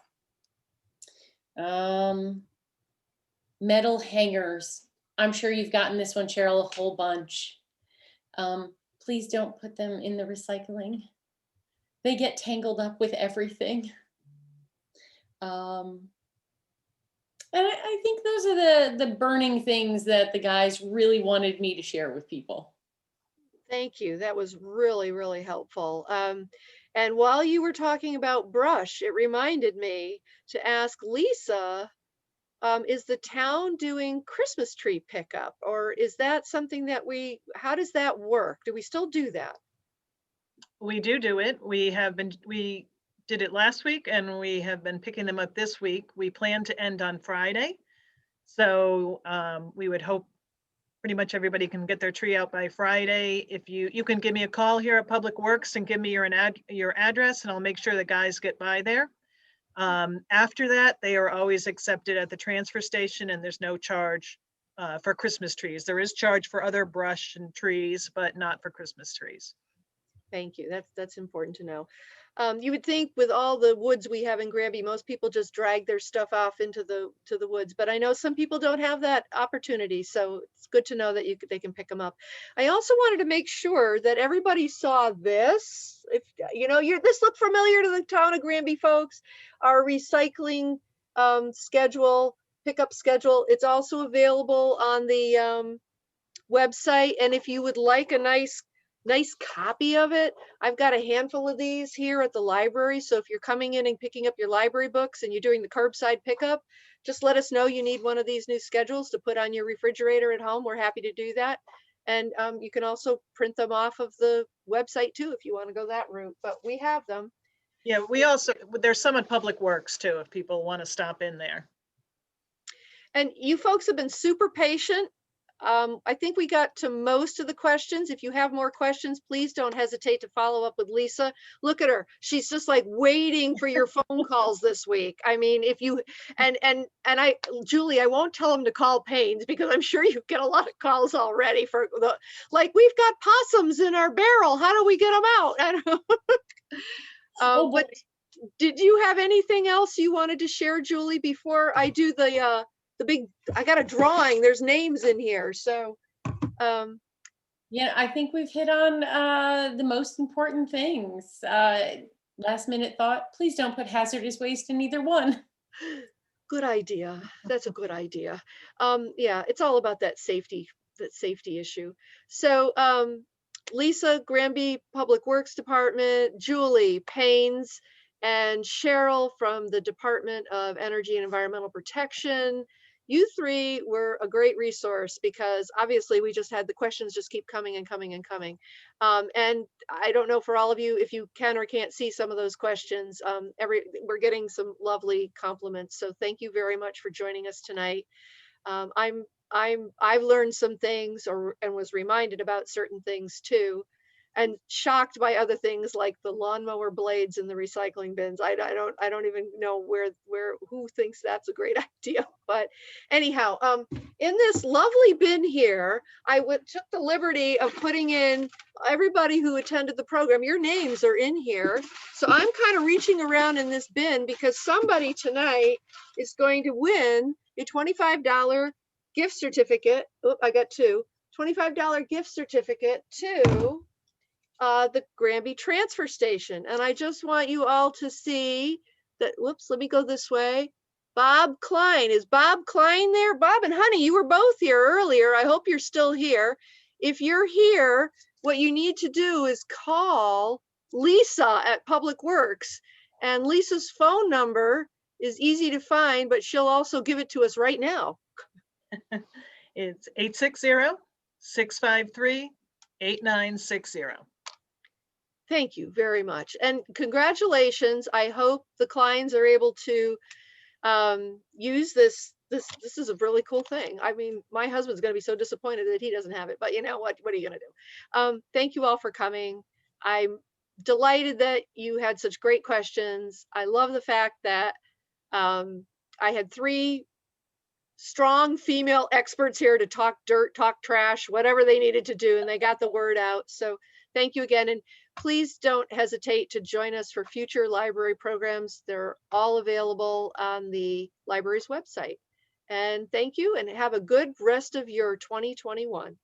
D: Metal hangers. I'm sure you've gotten this one, Sherill, a whole bunch. Please don't put them in the recycling. They get tangled up with everything. And I think those are the burning things that the guys really wanted me to share with people.
B: Thank you. That was really, really helpful. And while you were talking about brush, it reminded me to ask Lisa, is the town doing Christmas tree pickup, or is that something that how does that work? Do we still do that?
C: We do it. We did it last week and we have been picking them up this week. We plan to end on Friday. So we would hope pretty much everybody can get their tree out by Friday. If you can give me a call here at Public Works and give me your address, and I'll make sure the guys get by there. After that, they are always accepted at the transfer station, and there's no charge for Christmas trees. There is charge for other brush and trees, but not for Christmas trees.
B: Thank you. That's important to know. You would think with all the woods we have in Granby, most people just drag their stuff off into the woods, but I know some people don't have that opportunity. So it's good to know that they can pick them up. I also wanted to make sure that everybody saw this. If this looked familiar to the town of Granby folks, our recycling schedule, pickup schedule. It's also available on the website. And if you would like a nice nice copy of it. I've got a handful of these here at the library. So if you're coming in and picking up your library books and you're doing the curbside pickup, just let us know you need one of these new schedules to put on your refrigerator at home. We're happy to do that. And you can also print them off of the website too, if you want to go that route, but we have them.
C: Yeah, we also, there's some at Public Works too, if people want to stop in there.
B: And you folks have been super patient. I think we got to most of the questions. If you have more questions, please don't hesitate to follow up with Lisa. Look at her. She's just like waiting for your phone calls this week. I mean, if you, Julie, I won't tell them to call Payne's because I'm sure you get a lot of calls already for the, like, we've got possums in our barrel. How do we get them out? I don't know.
D: Oh,
B: But did you have anything else you wanted to share, Julie, before I do the big, I got a drawing, there's names in here, so.
D: Yeah, I think we've hit on the most important things. Last minute thought, please don't put hazardous waste in either one.
B: Good idea. That's a good idea. Yeah, it's all about that safety issue. So Lisa, Granby Public Works Department, Julie Paine's, and Sherill from the Department of Energy and Environmental Protection. You three were a great resource because obviously we just had the questions just keep coming and coming and coming. And I don't know for all of you if you can or can't see some of those questions. We're getting some lovely compliments. So thank you very much for joining us tonight. I've learned some things and was reminded about certain things too, and shocked by other things like the lawnmower blades in the recycling bins. I don't even know who thinks that's a great idea. But anyhow, in this lovely bin here, I took the liberty of putting in everybody who attended the program. Your names are in here. So I'm kind of reaching around in this bin because somebody tonight is going to win a $25 gift certificate. Oh, I got two. $25 gift certificate to the Granby Transfer Station. And I just want you all to see that, whoops, let me go this way. Bob Klein, is Bob Klein there? Bob and Honey, you were both here earlier. I hope you're still here. If you're here, what you need to do is call Lisa at Public Works. And Lisa's phone number is easy to find, but she'll also give it to us right now.
C: It's 860-653-8960.
B: Thank you very much. And congratulations. I hope the Kleins are able to use this. This is a really cool thing. I mean, my husband's going to be so disappointed that he doesn't have it, but you know what are you going to do? Thank you all for coming. I'm delighted that you had such great questions. I love the fact that I had three strong female experts here to talk dirt, talk trash, whatever they needed to do, and they got the word out. So thank you again. And please don't hesitate to join us for future library programs. They're all available on the library's website. And thank you and have a good rest of your 2021.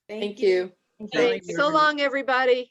A: Thank you.
C: Thank you.
B: So long, everybody.